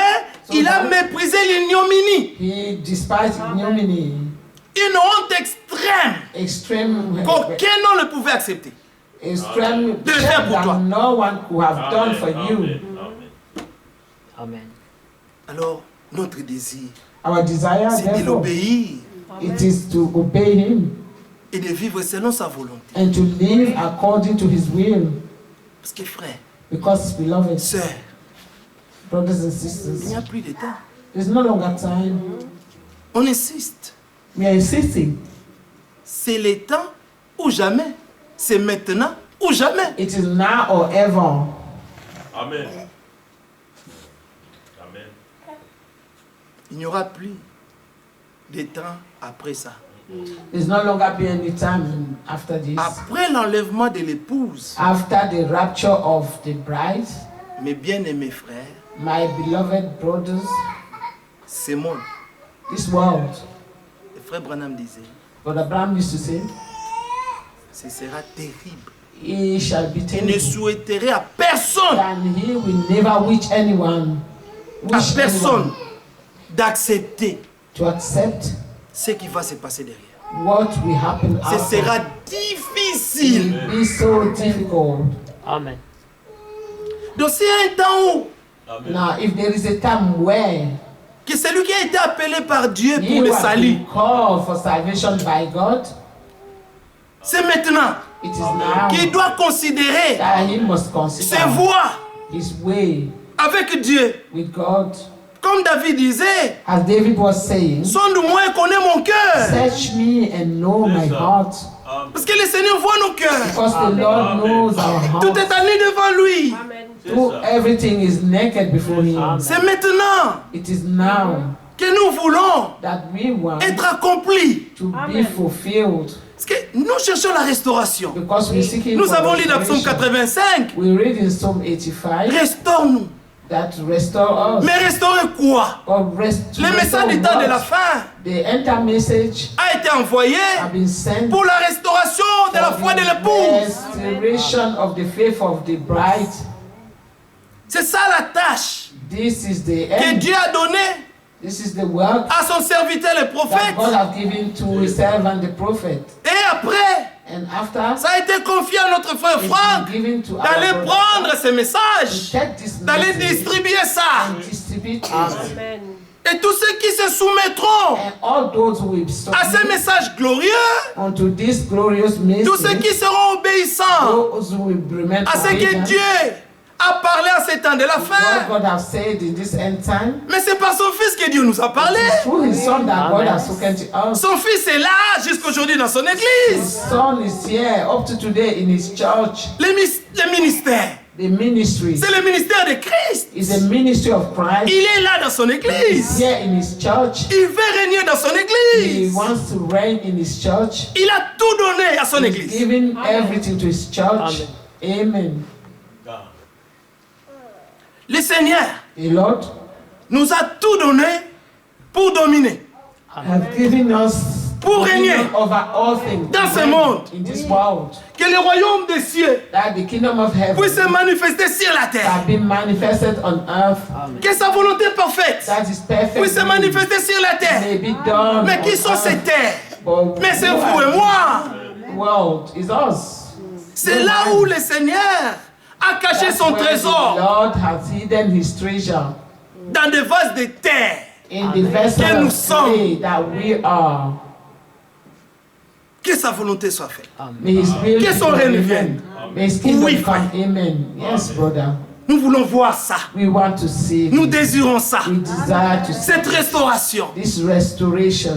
so il a that méprisé l'ignominie. He despised ignominy, Une honte extrême extreme, qu'aucun homme ne pouvait accepter. extreme De faire shame pour that toi. no one could have done for you. Alors, notre désir, Our desire, c'est de therefore, l'obéir it is to obey Him et de vivre selon sa volonté. and to live according to His will. Parce que frère, Because, beloved sœur, brothers and il n'y sisters, a plus de temps. there's no longer time. On insiste. We are insisting. C'est le temps ou jamais. C'est maintenant ou jamais. It is now or ever. Amen. Amen. Il n'y aura plus de temps après ça. There's no longer be any time after this. Après l'enlèvement de l'épouse, After the rapture of the bride, mes bien-aimés frères, my beloved brothers, ce monde, this world, le frère Branham disait, Brother Abraham used to say, ce sera terrible. he shall be Il ne terrible, souhaiterait à personne, and he will never wish anyone, d'accepter to accept ce qui va se passer derrière. what will happen Ce after. sera It difficile. will be so difficult. Amen. Donc s'il y a un temps où Amen. Now, if there is a time where que celui qui a été appelé par Dieu pour you le have salut, been called for salvation by God, c'est maintenant it is now qu'il doit considérer that he must ses consider voies his way avec Dieu. with God. Comme David disait, As David was saying, sonde-moi et connais mon cœur. search me and know my heart, Parce que le Seigneur voit nos cœurs. because the Lord knows our Tout est heart. à nu devant lui. Everything is naked before him. C'est maintenant It is now que nous voulons that we want être accomplis. to be fulfilled, Parce que nous cherchons la restauration. because we're seeking Nous for avons lu dans Psaume restoration. 85. We read in Psalm 85 Restaure-nous. that restore us. Mais restaurer quoi? Or rest, to Le restore message du temps de la what? fin The enter message a été envoyé have been sent pour la restauration de la foi de for the l'épouse. restoration of the faith of the bride. C'est ça la tâche This is the que end. Dieu a donnée This is the work à son serviteur le that prophète. God has given to his servant the prophet. Et après, And after, ça a été confié à notre frère it's Franck been given to our d'aller brother prendre ce to message, take this d'aller message distribuer ça. and distribute it. Amen. Et tous ceux qui se soumettront And all those who will à ce submit message glorieux, unto this glorious tous ceux message, qui seront obéissants those who will remain à ce que obedient, Dieu a parlé à ce temps de la what fin. God has said in this end time, Mais c'est par son Fils que Dieu nous a parlé. through his son that God has spoken to us. Son Fils est là jusqu'aujourd'hui dans son His église. son is here up to today in his church. Le ministère, The ministry c'est le ministère de Christ. is the ministry of Christ. Il est là dans son He's église. here in his church. Il veut régner dans son He église. wants to reign in his church. Il a tout donné à son He's église. giving everything to his church. Amen. Le Seigneur The Lord nous a tout donné pour dominer. has given us Pour régner dominion over all things dans ce reign monde. in this world, Que le royaume des cieux that the kingdom of heaven puisse se manifester sur la terre. have been manifested on earth, Que sa volonté parfaite that is perfect puisse se manifester sur la terre. may be done Mais qui on sont ces earth. terres? But Mais c'est who vous et are moi. the world is us. C'est là où le Seigneur a caché That's son where the trésor Lord has hidden his treasure dans des vases de terre. in the vessel Que nous of sommes. clay that we are. Que sa volonté soit faite. May his will Que be son done. règne Amen. vienne. May his kingdom Oui, come. Amen. Yes, brother. Nous voulons voir ça. We want to see. Nous désirons ça. We desire to see Cette restauration. this restoration.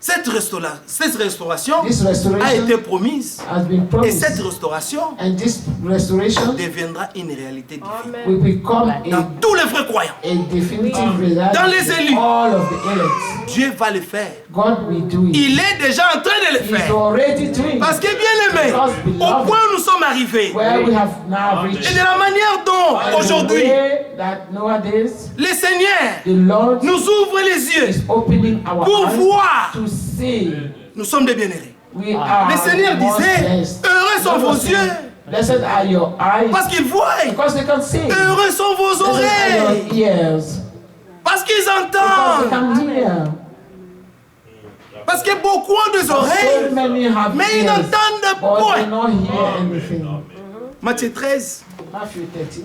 Cette restauration This a restoration été promise. has been Et cette promised. restauration And this restoration deviendra une réalité divine. will become Dans a tous les vrais croyants. definitive reality Dans les élus. to all of the elect. Dieu va le faire. God will do it. Il est déjà en train de le He's faire. already doing Parce it. que bien aimé, au point où nous sommes arrivés, Where we have now reached. et de la manière dont And the aujourd'hui way that nowadays le Seigneur the Lord nous ouvre les yeux is opening our pour eyes voir, to see. nous sommes des bien-aimés. We are Le Seigneur the most disait, blessed. heureux sont vos yeux, Blessed are your eyes parce qu'ils voient. because they can see. Heureux sont vos Blessed are oreilles, your ears parce qu'ils because they entendent. can hear. Parce que beaucoup ont des So oreilles, many have mais ils ears, n'entendent but they point. not hear anything. Matthieu 13, Matthew 13.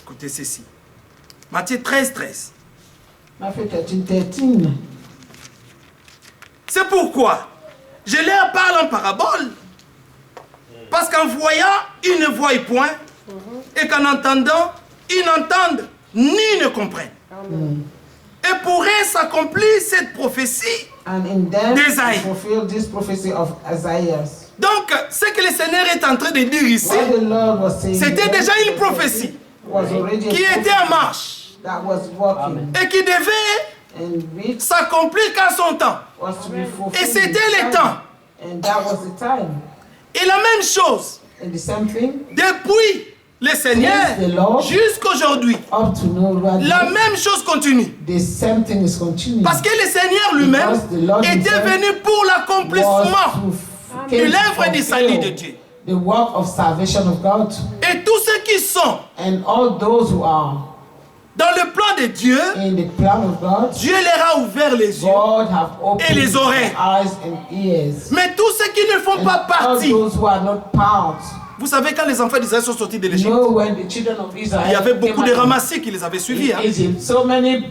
Écoutez ceci. Matthieu 13, 13. Matthew 13:13. C'est pourquoi je leur parle en parabole. Parce qu'en voyant, ils ne voient point. Et qu'en entendant, ils n'entendent ni ne comprennent. Et pourrait s'accomplir cette prophétie And in them d'Ésaïe. fulfill this prophecy of Isaiah. Donc, ce que le Seigneur est en train de dire ici, What the Lord was saying c'était there déjà une prophétie was already a qui était en marche that was working et qui devait and which s'accomplir qu'à son temps. was to be fulfilled. Et c'était in le time. temps. And that was the time. Et la même chose, And the same thing depuis le Seigneur Praise the Lord. jusqu'aujourd'hui, up to now, right la now, même chose continue. the same thing is continuing. Parce que le Seigneur lui-même Because the Lord était himself venu pour l'accomplissement was de to l'œuvre du salut de fulfill Dieu. the work of salvation of God. Et tous ceux qui sont And all those who are dans le plan de Dieu, in the plan of God, Dieu leur a ouvert les yeux. God have opened Et les oreilles. their eyes and ears. Mais tous ceux qui ne font And pas all partie, those who are not part. vous savez quand les enfants d'Israël sont sortis de You l'Égypte, know, when the children of Israel il y avait beaucoup came de out ramassis qui les avaient suivis. in Hein. Egypt, so many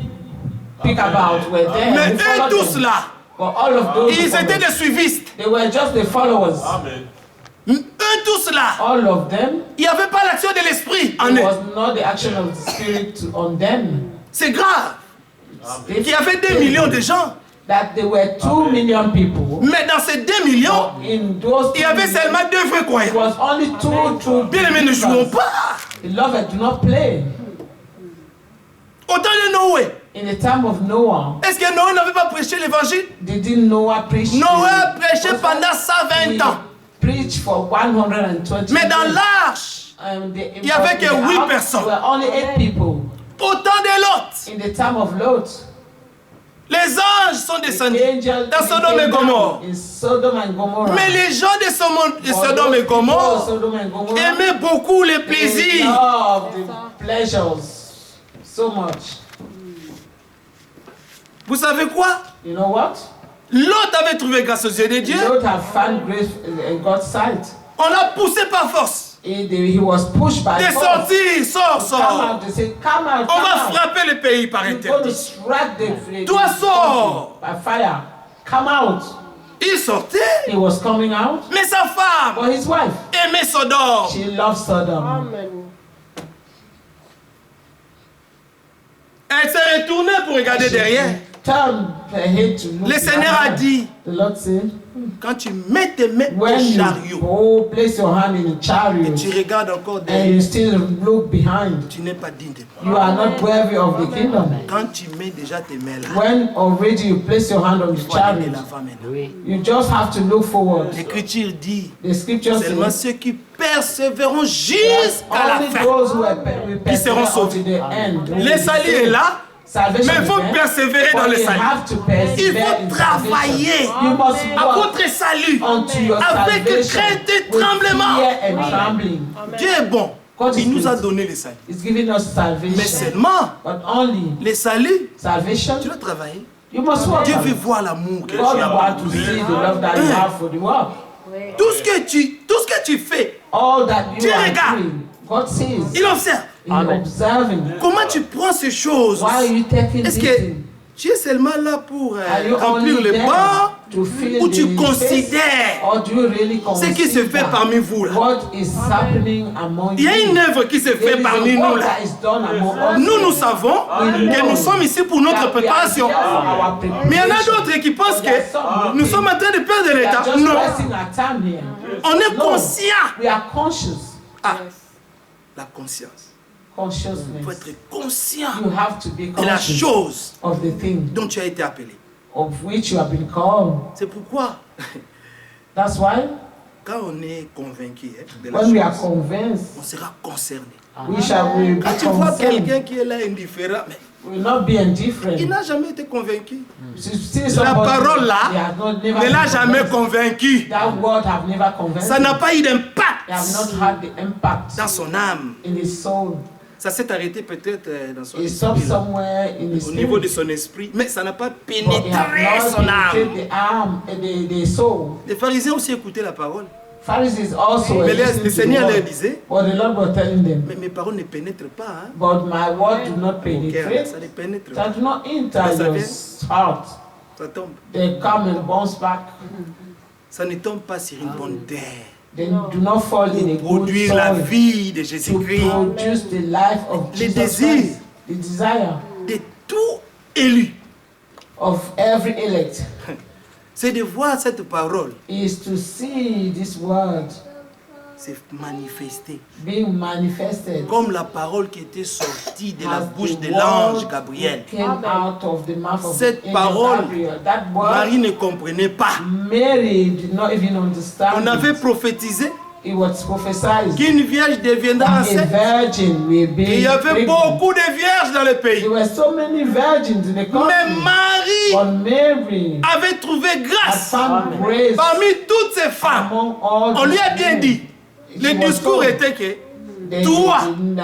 pick-about were there. Mais They eux followed tous them. là, But all of those who ils étaient followed, des suivistes. they were just the followers. Eux tous là, All of them, il n'y avait pas l'action de l'esprit en it eux. was not the action of the Spirit on them. C'est grave. Il y avait 2 millions de gens. That there were 2 million people. Mais dans ces 2 millions, But in those il y avait 2 million, seulement 2 vrais it croyants. was only 2 true Bien aimés, ne jouons believers. pas. Beloved, do not play. Au temps de Noé, In the time of Noah, est-ce que Noé n'avait pas prêché l'évangile? didn't Noah preach? Noé a prêché pendant 120 ans. Preach for 120 Mais dans years. l'arche, Il y avait que 8 personnes. There were only 8 people. au temps de Lot, In the time of Lot, les anges sont descendus angels dans Sodome et came Gomorrhe. down in Sodom and Gomorrah. Mais les gens de But Sodome those et Gomorrhe people of Sodom and Gomorrah, aimaient beaucoup les they plaisirs. loved the pleasures so much. Vous savez quoi? You know what? Lot avait trouvé grâce aux yeux de Dieu. Lot have found grace in God's sight. On l'a poussé par force. He was pushed by De force. sortir, sors, Come sors. out. They say, come out, On come va out. frapper le pays par You're going to interdit. strike the Toi, sors. by fire. Come out. Il sortait, He was coming out. mais sa femme But his wife, aimait Sodome. she loved Sodom. Elle s'est retournée pour regarder derrière. Turned her head to look Le Seigneur a behind. dit, The Lord said, quand tu mets tes mains when au you chariot, place your hand in the chariot tu regardes encore and derrière, you still look behind, tu n'es pas digne de moi. you are not worthy of the kingdom. Quand tu mets déjà tes mains là, When already you place your hand on il the faut aller de chariot, l'avant maintenant. you just have to look forward. L'Écriture dit, The scripture seulement says, ceux qui persévéreront jusqu'à la only fin. those who will Qui seront persevere sauvés. unto the end. Le salut est là, Salvation mais il faut is there, persévérer dans but le you salut. have to Il persevere faut in travailler salvation. You must à work votre salut unto your avec salvation crainte et with tremblement. fear and trembling. Dieu est bon. God is Il nous a good. donné le salut. It's giving us Mais salvation. seulement, But only le salut, salvation, tu dois travailler. you must work. Dieu on veut it. voir l'amour que God tu as. wants to see the love that you have for the world. Tout ce que tu fais, All that you Dieu are regarde. doing, God sees. il observe. He's observing. Comment tu prends ces choses? Why are you taking Est-ce this que thing? tu es seulement là pour Are you remplir only le there banc to fill ou tu the considères space, or do you really ce qui se fait consider parmi vous là? what is happening among Il y a you? une œuvre qui se There fait is parmi a nous work là. that is done among us. Nous savons que nous sommes ici pour notre That we are préparation. here for our Mais il y en a preparation. d'autres qui pensent There are some que nous sommes en train de perdre We are l'état. just Non, wasting our time here. on est No. conscient. We are conscious. Ah, la conscience. Il faut Consciousness. être conscient You have to be de la conscious chose of the thing dont tu as été appelé. of which you have been called. C'est pourquoi, That's why quand on est convaincu de la when we are chose, convinced, on sera concerné. we shall be Quand tu vois concerned. quelqu'un qui est là indifférent, mais We will not be indifferent. il n'a jamais été convaincu. See La somebody, parole là they have not never ne l'a been jamais convinced. convaincu. That word have never convinced. Ça n'a him. pas eu They have d'impact not had the impact dans son âme. in his soul. Ça s'est arrêté peut-être dans son It stopped esprit, là, somewhere in his au niveau de spirit. son esprit, mais ça n'a pas But it pénétré have son not âme. penetrated the soul. Les pharisiens aussi écoutaient la parole. Pharisees also were Mais listening le to Seigneur the leur word. disait, But the Lord was telling them, mais mes paroles ne pénètrent pas. Hein. but my word do not Au cœur, penetrate, ça ne pénètre pas. that do not enter Ça your vient. heart. Ça tombe. They come and bounce back. Ça ne tombe pas sur une bonne terre. They do not fall in a Pour good produire la soil vie de to Jésus-Christ, produce the life of Les Jesus désirs. Christ, the desire de tout élu. of every elect C'est de voir cette parole is to see this word se manifester. being manifested. Comme la parole qui était sortie de la As bouche the de l'ange word Gabriel. came out of the mouth of Cette the angel parole, Gabriel. That word, Marie ne comprenait pas. Mary did not even understand. On avait it. prophétisé It was prophesied qu'une vierge deviendra that a enceinte. virgin will be Et il y avait pregnant. beaucoup de vierges dans le pays. There were so many virgins in the Mais country, Marie but Mary avait trouvé had grâce found grace parmi toutes ces femmes. among all On lui a the bien women. dit. Le She was discours told, était que the toi,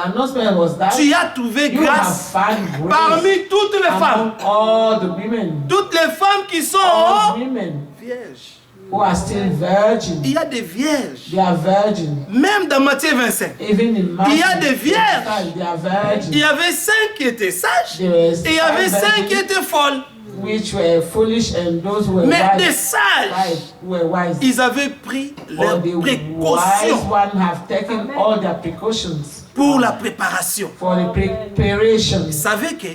announcement was that tu as trouvé you have grâce found grace parmi toutes les femmes. among all the women, Toutes les femmes qui sont all women vierges. who are still virgins. Il y a des vierges. They are virgins. Même dans Matthieu 25, Even in Matthew, Il y a des vierges. 25, they are virgins. il y avait 5 qui étaient sages There were et il y avait 5 5 qui étaient folles. which were foolish and those who were Mais des wise, sages, were wise. ils avaient pris leurs But the wise précautions one have taken all their precautions pour la préparation. for the preparation. Ils savaient que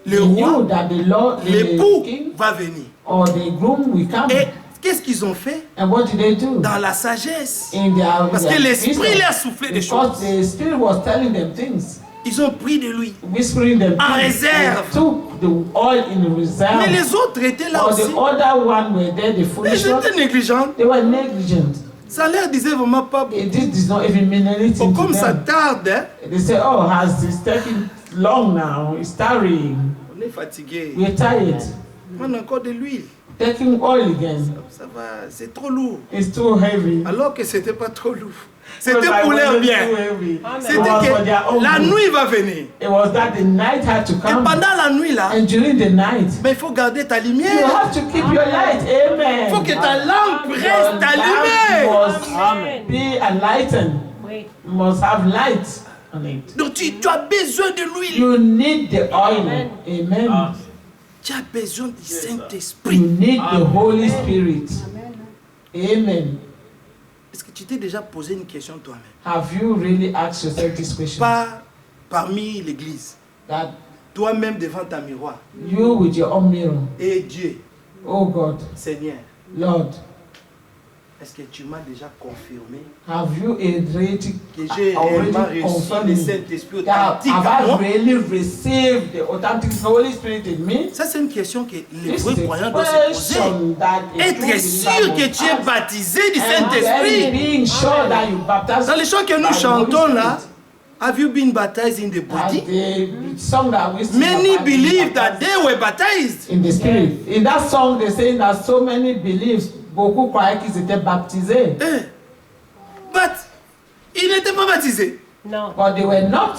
le They knew roi, that the Lord, l'époux the king va venir. or the groom will come. Et qu'est-ce qu'ils ont fait? And what did they do? Dans la sagesse. In their, Parce their que l'esprit wisdom. leur soufflait des Because choses. the Spirit was telling them things, Ils ont pris de lui. whispering them En things. réserve. They took the oil in reserve. Mais les autres étaient là But aussi. the other one were there, the Mais foolish ils one. étaient négligents. They were negligent. Ça leur disait vraiment pas beaucoup. This does not even mean anything to Comme ça them. tarde, hein, They say, oh, has this taking long now? It's tarrying. on est fatigué. We're tired. On a encore de l'huile. Taking oil again. Ça va, c'est trop lourd. It's too heavy. Alors que c'était pas trop lourd. C'était Because I pour leur wasn't bien. too heavy. C'était It was for their que own la good. nuit va venir. It was that the night had to Et come. pendant la nuit là, And during the night, mais il faut garder ta you lumière. have to keep your light. Amen. Il faut que ta lampe Your reste lamp allumée. must be enlightened. Must have light on it. Donc tu as besoin de l'huile. You need the oil. Amen. Tu as besoin du You Saint-Esprit. need the Holy Spirit. Amen. Est-ce que tu t'es déjà posé une question toi-même? Have you really asked yourself this question? Pas parmi l'église. That Toi-même devant ta miroir. you with your own mirror, Et Dieu, oh God, Seigneur, Lord, est-ce que tu m'as déjà confirmé have you already que j'ai réellement reçu le confirmed Saint-Esprit that authentique have en I moi? really received the authentic Holy Spirit in me? Ça, c'est une question que les This vrais is croyants a doivent se poser. question that a true Être believer sûr que must tu es ask. baptisé du And then Saint-Esprit. being sure that you baptize Dans les chants que nous by the Holy chantons là, Spirit. have you been baptized in the That body? the song that we sing Many about believe being that they were baptized. in the spirit. In that song, they say that so many believes, beaucoup croyaient qu'ils étaient baptisés, Eh, but ils n'étaient pas baptisés. but they were not.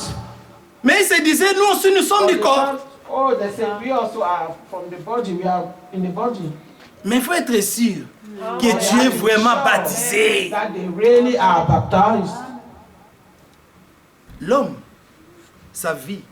Mais ils se disaient, nous aussi nous sommes But du they corps. thought, oh, they say we also are from the body. We are in the body. Mais il faut être sûr que But they tu es have to be vraiment sure baptisé. that they really are baptized. L'homme, sa vie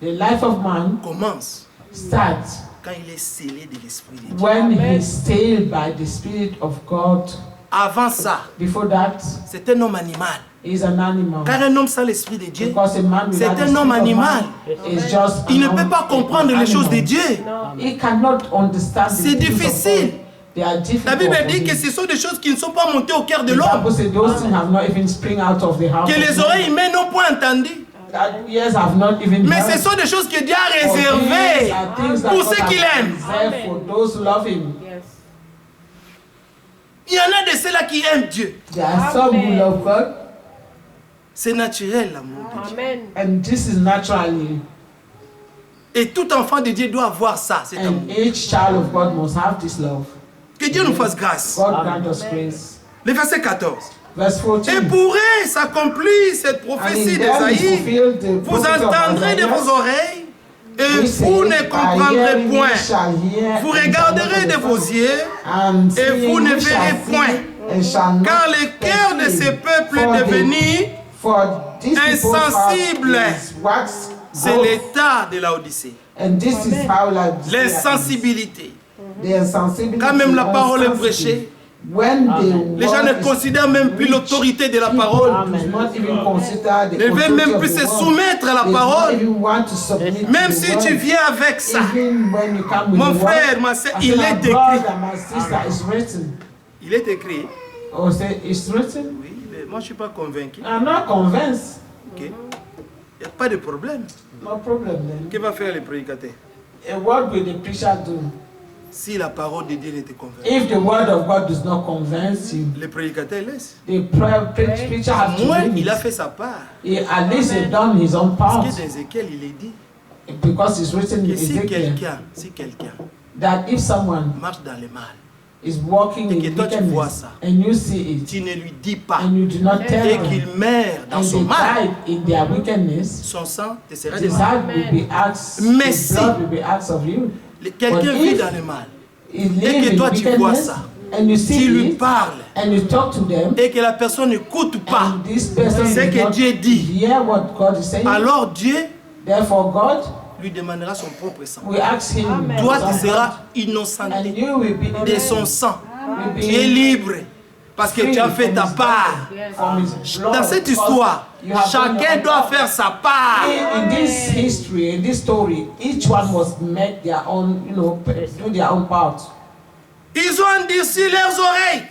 The life of man commence starts quand il est scellé de l'Esprit de Dieu. when he is sealed by the Spirit of God. Avant ça, Before that, c'est un homme animal. he is an animal. Car un homme sans l'Esprit de Dieu, Because a man c'est without the un Spirit homme of animal. man is just Il ne an peut pas comprendre les choses de animal. Dieu. He cannot understand the C'est things of difficile. God. They are La difficult Bible for dit him. que ce sont des choses qui ne sont pas montées au cœur de The l'homme. Bible says those things have not even spring out of the house. Que of les man. oreilles humaines n'ont point entendu. That ears have not even Mais heard. ce sont des choses que Dieu a For these réservées are things that pour God ceux has qu'il aime. reserved for those who love him. Il y en a de ceux-là qui aiment Dieu. There are some who love God, C'est naturel l'amour de Dieu. and this is naturally. Et tout enfant de Dieu doit avoir ça, cet amour. And each child of God must have this love. Que Dieu nous fasse grâce. God grant us grace. Le verset 14. Verse 14. Et pourrait s'accomplir cette And prophétie in them is d'Ésaïe. fulfilled the Vous prophecy of entendrez de Isaiah, vos oreilles et which vous says, ne "By comprendrez hearing ye point. shall hear, Vous and shall not regarderez de vos understand, yeux and et vous seeing ne ye shall verrez see, point. and shall not Car le cœur de ces peuples est devenu, for these people's insensible. heart is waxed c'est cold, l'état de la Odyssée. and this is how L'insensibilité. the insensibility. Quand même la parole est insensibility. prêchée, When les gens ne considèrent même plus l'autorité de la parole. Ne Ne veulent même plus se soumettre à la parole. Même si tu viens avec ça, mon frère, ma soeur, il est écrit. Il est écrit. Oh, say it's written? Oui, mais moi je ne suis pas convaincu. I'm not convinced. Ok. Il n'y a pas de problème. No problem then. Que va faire le prédicateur? And what will the preacher do? Si la parole de Dieu ne te convainc, If the word of God does not convince you, le prédicateur laisse. the preacher has to Moi, leave il a it. fait sa part. At least he's done his own part. Parce que dans Ézéchiel, il est dit Because it's written in que si Ezekiel quelqu'un that if someone marche dans le mal, is walking Et que in toi, tu vois wickedness ça. and you see it tu ne lui dis pas and you do not tell et them qu'il meurt dans and son they mal, die in their wickedness, son sang te sera the demandé. blood will be asked, Mais the si- blood will be asked of you. Quelqu'un But vit if- dans le mal, He live que in toi, tu vois wickedness ça, and you see tu lui it parles and you talk to them et que la personne n'écoute pas and this person ce does que not Dieu dit, hear what God is saying, alors Dieu therefore God lui demandera son propre sang. will ask him, Toi, tu son seras blood, innocenté and you will be de son sang. will be Tu es libre parce que tu as fait ta part. from his blood. Dans cette Because histoire, you have done chacun your doit part. faire sa part. In this history, in this story, each one must make their own, do their own part. Ils ont endurci leurs oreilles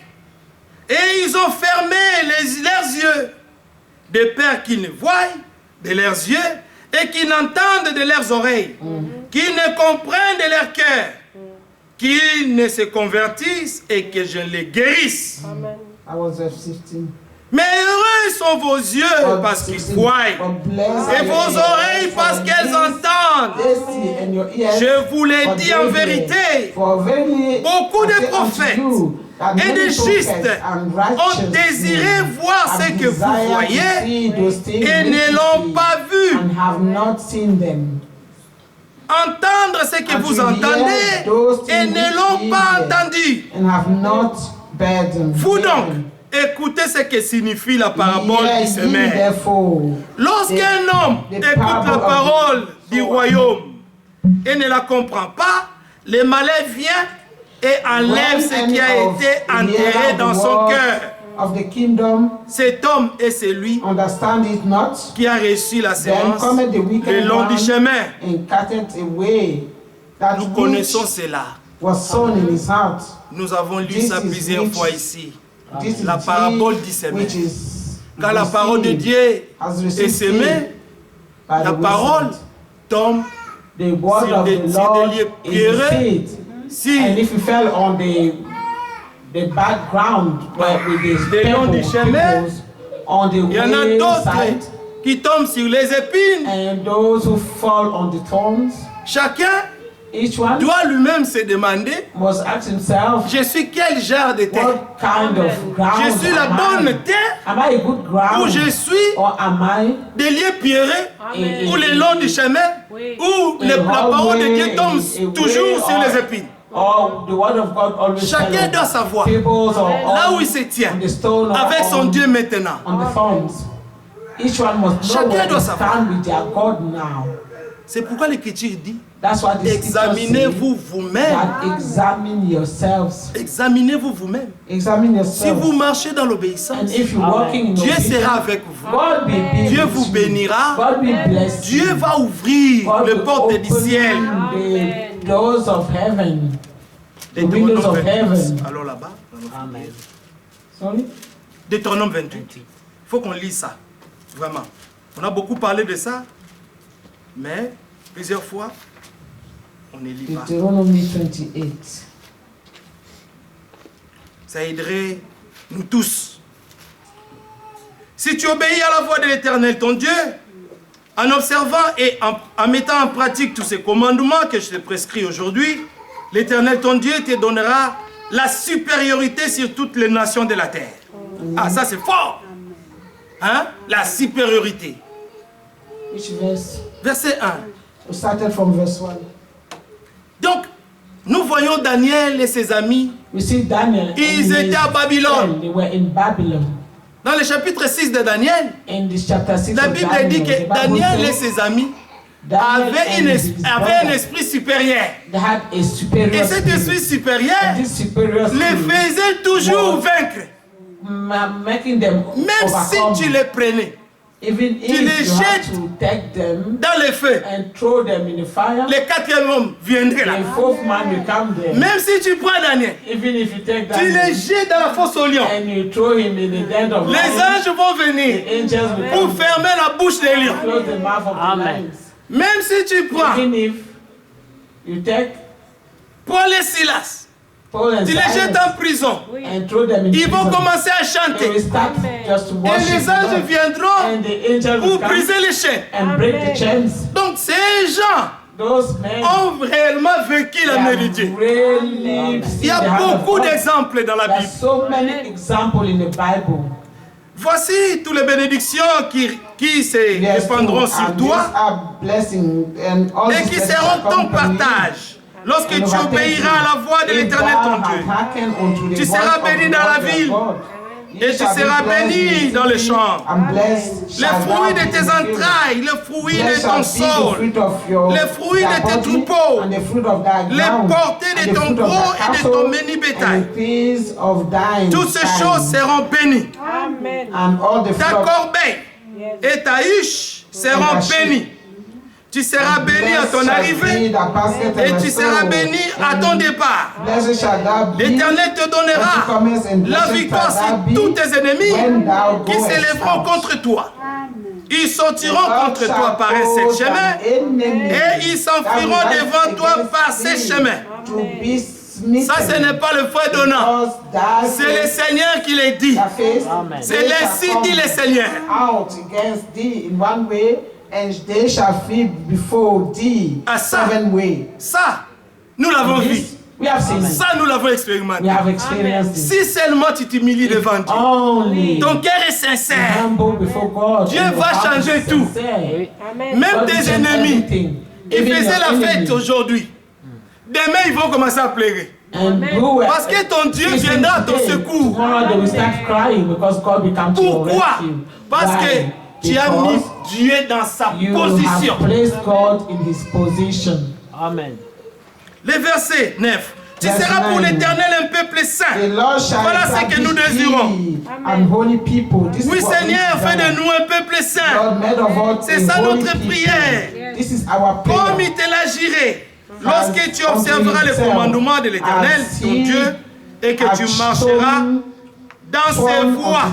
et ils ont fermé leurs yeux, de peur qu'ils ne voient de leurs yeux et qu'ils n'entendent de leurs oreilles, qu'ils ne comprennent de leur cœur, qu'ils ne se convertissent et que je les guérisse. I was verse 15. Mais heureux sont vos yeux parce qu'ils voient et vos oreilles parce qu'elles entendent. Je vous l'ai dit en vérité, beaucoup de prophètes et de justes ont désiré voir ce que vous voyez et ne l'ont pas vu. Entendre ce que vous entendez et ne l'ont pas entendu. Vous donc, écoutez ce que signifie la parabole du semeur. Lorsqu'un homme écoute la parole du royaume et ne la comprend pas, le malin vient et enlève ce qui a été enterré dans son cœur. Cet homme est celui qui a reçu la sémence le long du chemin. Nous connaissons cela. Nous avons lu ça plusieurs fois ici. La parabole du semeur. Quand la parole de Dieu est semée, la parole tombe sur des lieux pierreux. Si And if you fell on the background with the long du chemin, on the il y en a d'autres wayside, qui tombent sur les épines. and those who fall on the thorns, Chacun each one doit lui-même se demander, must ask himself, je suis quel genre de terre? what kind of ground Je suis la am bonne I? terre Am I a good ground? ou je suis Or am I des lieux pierreux Amen. ou le long du chemin où la parole de Dieu tombe toujours sur les épines? or the word of God always Chacun fell doit on savoir pebbles or là où on il se tient the stone or avec son on- Dieu maintenant. on the thorns. Each one must know Chacun where doit they savoir. stand with their God now. C'est pourquoi l'Écriture dit, That's why the scriptures say examinez-vous vous-même. that examine yourselves. Examinez-vous vous-même. Examine Si yourselves. vous marchez dans l'obéissance, And if you're walking in Dieu obedience, sera avec vous. God will be Dieu with vous you. bénira. God will bless Dieu you. va ouvrir God les will portes du open ciel. the doors of heaven. The windows of heaven. Alors là-bas, Amen. Sorry? Deutéronome 28. Il faut qu'on lise ça. Vraiment. On a beaucoup parlé de ça, mais plusieurs fois, on ne lit pas. Deuteronomy 28. Ça aiderait nous tous. Si tu obéis à la voix de l'Éternel, ton Dieu, en observant et en mettant en pratique tous ces commandements que je te prescris aujourd'hui, l'Éternel, ton Dieu, te donnera la supériorité sur toutes les nations de la terre. Ah, ça c'est fort! Hein? La supériorité. Which verse? Verset 1. We started from verse 1. Donc, Nous voyons Daniel et ses amis. We see Daniel. Ils and étaient his à Babylone. friend, they were in Babylon. Dans le chapitre 6 de Daniel, In this chapter 6 la of Bible Daniel, dit the que Bible Daniel et says ses amis Daniel avaient, and his avaient un brother, esprit supérieur. they had a superior Et cet esprit spirit. supérieur And this superior les spirit faisait toujours was vaincre. making them Même overcome. si tu les prenais Even tu if les you had jettes to take them dans les feux, and throw them in the fire, le quatrième homme viendrait là. the fourth man will come there. Même si tu prends Daniel, Even if you take tu les Daniel jettes dans la fosse au lion, and you throw him in the den of les lions, anges vont the venir angels will pour come fermer la bouche des lions. close the mouth of the lions. Même si tu prends Even if you take Paul et Silas, Paul and tu les jettes Silas en prison, and throw them in ils vont prison, commencer à they will chanter. start just to Et worship les the anges Lord. viendront And the angels will pour come briser les chaînes. and break the chains. Donc ces gens Those men ont réellement vécu they la have médité. really Il y a seen the hand of beaucoup God. d'exemples dans la There are Bible. so many examples in the Bible. Voici toutes les bénédictions qui se Yes, répandront sur and toi these are blessings and all et these qui blessings seront shall ton come from you. partage lorsque And tu overtake obéiras à la voix de you. If l'Éternel thou ton hast Dieu. hearkened unto the Tu voice seras of béni the dans Lord la your ville, God, et ye tu shall be seras blessed béni in the dans les city, champs. and blessed Les shall thou fruits be de in tes the field. entrailles, le fruit de Blessed ton shall be the sol, fruit of your les fruits thy de tes body, troupeaux, and the fruit of thy les ground, portées de and the ton fruit of gros thy et de cattle, ton menu bétail. and the peace of thine Toutes ces kind, choses seront bénies. and all the Ta fruit of corbeille et ta huche seront And ta bénies. Tu seras béni à ton blessed shall arrivée be thy basket and et thy tu seras store, béni à ton and départ. blessed shall thou be L'Éternel te donnera la victoire sur tous tes ennemis qui s'élèveront contre toi. Ils sortiront contre toi par un seul chemin et ils s'enfuiront devant toi par ces chemins. Ça, ce n'est pas le frère donnant. C'est le Seigneur qui le dit. C'est ainsi dit le Seigneur. Out against thee in one way, and they shall flee before thee Ah, ça. 7 ways. Ça, nous l'avons vu. This, we have seen it. Ça, nous l'avons We expérimenté. have experienced it. Si seulement tu t'humilies devant Dieu, Only ton cœur est sincère, humble before God. Dieu and your va heart is changer tout. sincere. même God will tes change ennemis, everything. ils Even faisaient your la fête enemies. aujourd'hui. Demain, ils vont commencer à pleurer. And who were Parce que ton Dieu facing viendra à ton today, secours. tomorrow they will start crying because God will come to your Pourquoi? rescue. Parce que Why? tu as mis Because Dieu dans sa you position. have placed God in his position. Amen. Le verset 9. Tu Verse seras pour 9. l'Éternel un peuple The saint. Lord shall Voilà ce que nous establish désirons. thee an holy people. This Oui, is what Seigneur, we fais de desire. nous un peuple saint. God made of us C'est a ça holy notre people. prière. This is our Comme prayer. il te l'a juré. Lorsque tu observeras les commandements de l'Éternel, ton Dieu, et que tu marcheras dans ses voies.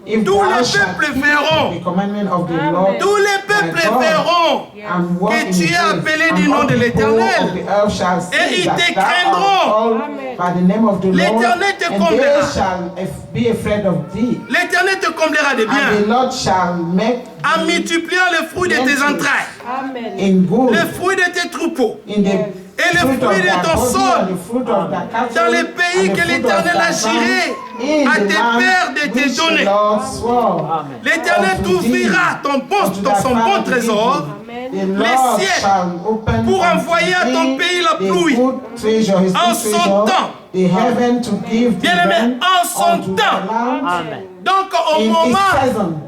If Tous thou les shalt peuples keep verront. the commandment of the Lord, Tous les peuples my God, verront and walk que in tu his es ways, appelé and du nom all de people l'Éternel. of the earth shall see Et ils that te thou art craindront. called by the name of the Lord, L'Éternel te and comblera. they shall be afraid of thee. L'Éternel te comblera de And the biens Lord shall make en multipliant le fruit de tes entrailles, in good, le fruit de tes troupeaux, in the et le fruit of fruit de thy ton body, sol, and the fruit of thy cattle, dans les pays and the que fruit of l'Éternel a thy juré ground, à in the tes land pères de te which the donner. Lord swore L'Éternel unto t'ouvrira thee, unto thy son bon father trésor, the Lord cieux, shall open pour unto envoyer à ton thee pays la the pluie good treasure, his en good son treasure, temps. the heaven to give to Bien-aimé, them en son unto temps. the land Amen. Donc au in its moment season.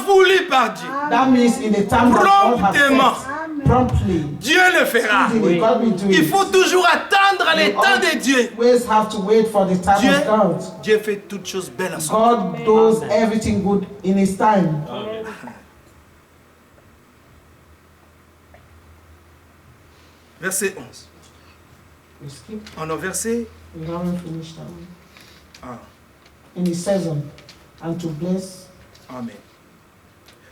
voulu par Dieu, That means in the time that God has Promptement. set, promptly. Dieu le fera. Easily, God will do Il it. faut toujours attendre le temps de Dieu. Always have to wait for the time Dieu, of God. Dieu fait toutes choses belles à son God does everything good in his time. Verset 11. We skip, On a versé. we haven't finished that one. Ah, In his season, and to bless. amen.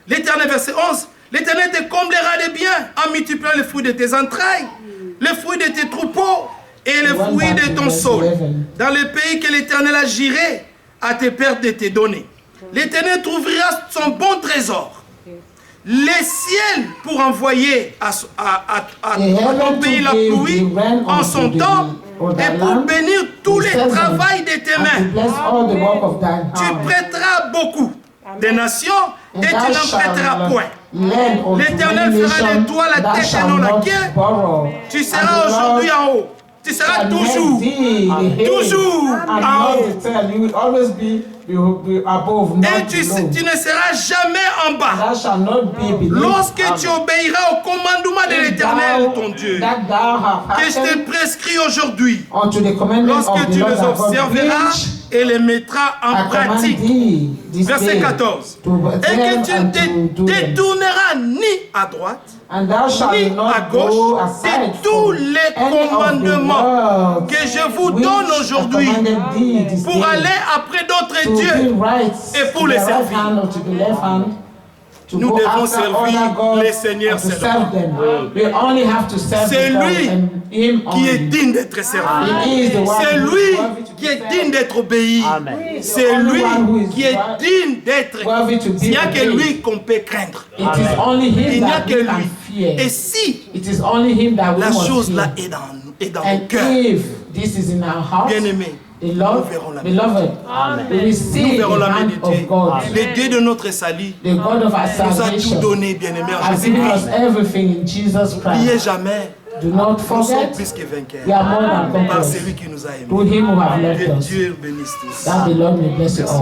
L'Éternel, verset 11. L'Éternel te comblera de biens en multipliant les fruits de tes entrailles, les fruits de tes troupeaux et les One fruits back de to ton verse sol, 11. dans le pays que l'Éternel a juré à tes pères de te donner. L'Éternel trouvera son bon trésor. Les ciels pour envoyer à ton pays la pluie en son temps et pour bénir tous les travaux de tes And to mains. bless all the work of thine Tu hand. prêteras beaucoup des nations And et tu thou n'en shalt prêteras point. lend unto L'Éternel many fera de nations, toi la thou tête et shalt non la not queue. borrow. Tu seras aujourd'hui en haut. Tu seras toujours, toujours And en not haut. the tail. You will always be above, Et not tu below. ne seras jamais en bas. Thou shalt not be beneath. Lorsque tu obéiras au commandement de l'Éternel, ton Dieu, that thou have que je te hearkened prescris aujourd'hui, unto the commandment lorsque of the tu Lord les thy God, observeras which et les mettras I en command pratique. thee this Verset day 14. to Et que observe tu and ne to te do them. détourneras ni à droite, And thou ni shalt à not go gauche aside de tous from les any of the commandements words que je vous which donne I aujourd'hui commanded thee this pour day, aller après d'autres to dieux. be right et pour to les the right servir. hand or to the left hand, to Nous go devons after servir other gods les seigneurs and to seulement. serve them. We only have to serve C'est the God lui and Him qui est only. digne d'être servi. He is the one C'est who is lui worthy to be qui est served. digne d'être obéi. C'est The only lui one who is qui est digne d'être. worthy to be Il n'y a que obeyed. lui qu'on peut craindre. It is only Il Him n'y a that que we can lui. fear. Et si It is only Him that we la must chose fear. là est dans nos And cœurs, if this is in our heart, bien-aimés, the Lord, nous verrons la beloved, we will nous see verrons the la hand méditer. of God. Le Dieu de notre salut The God of our nous a tout salvation donné, bien-aimés, en has given us Jésus-Christ. everything in Jesus N'oubliez Christ. jamais, Do not nous sommes forget, plus que we vainqueurs are more than par conquerors celui qui nous a through aimés. Him who have loved Que us. Dieu bénisse tous. That the Lord may bless you all.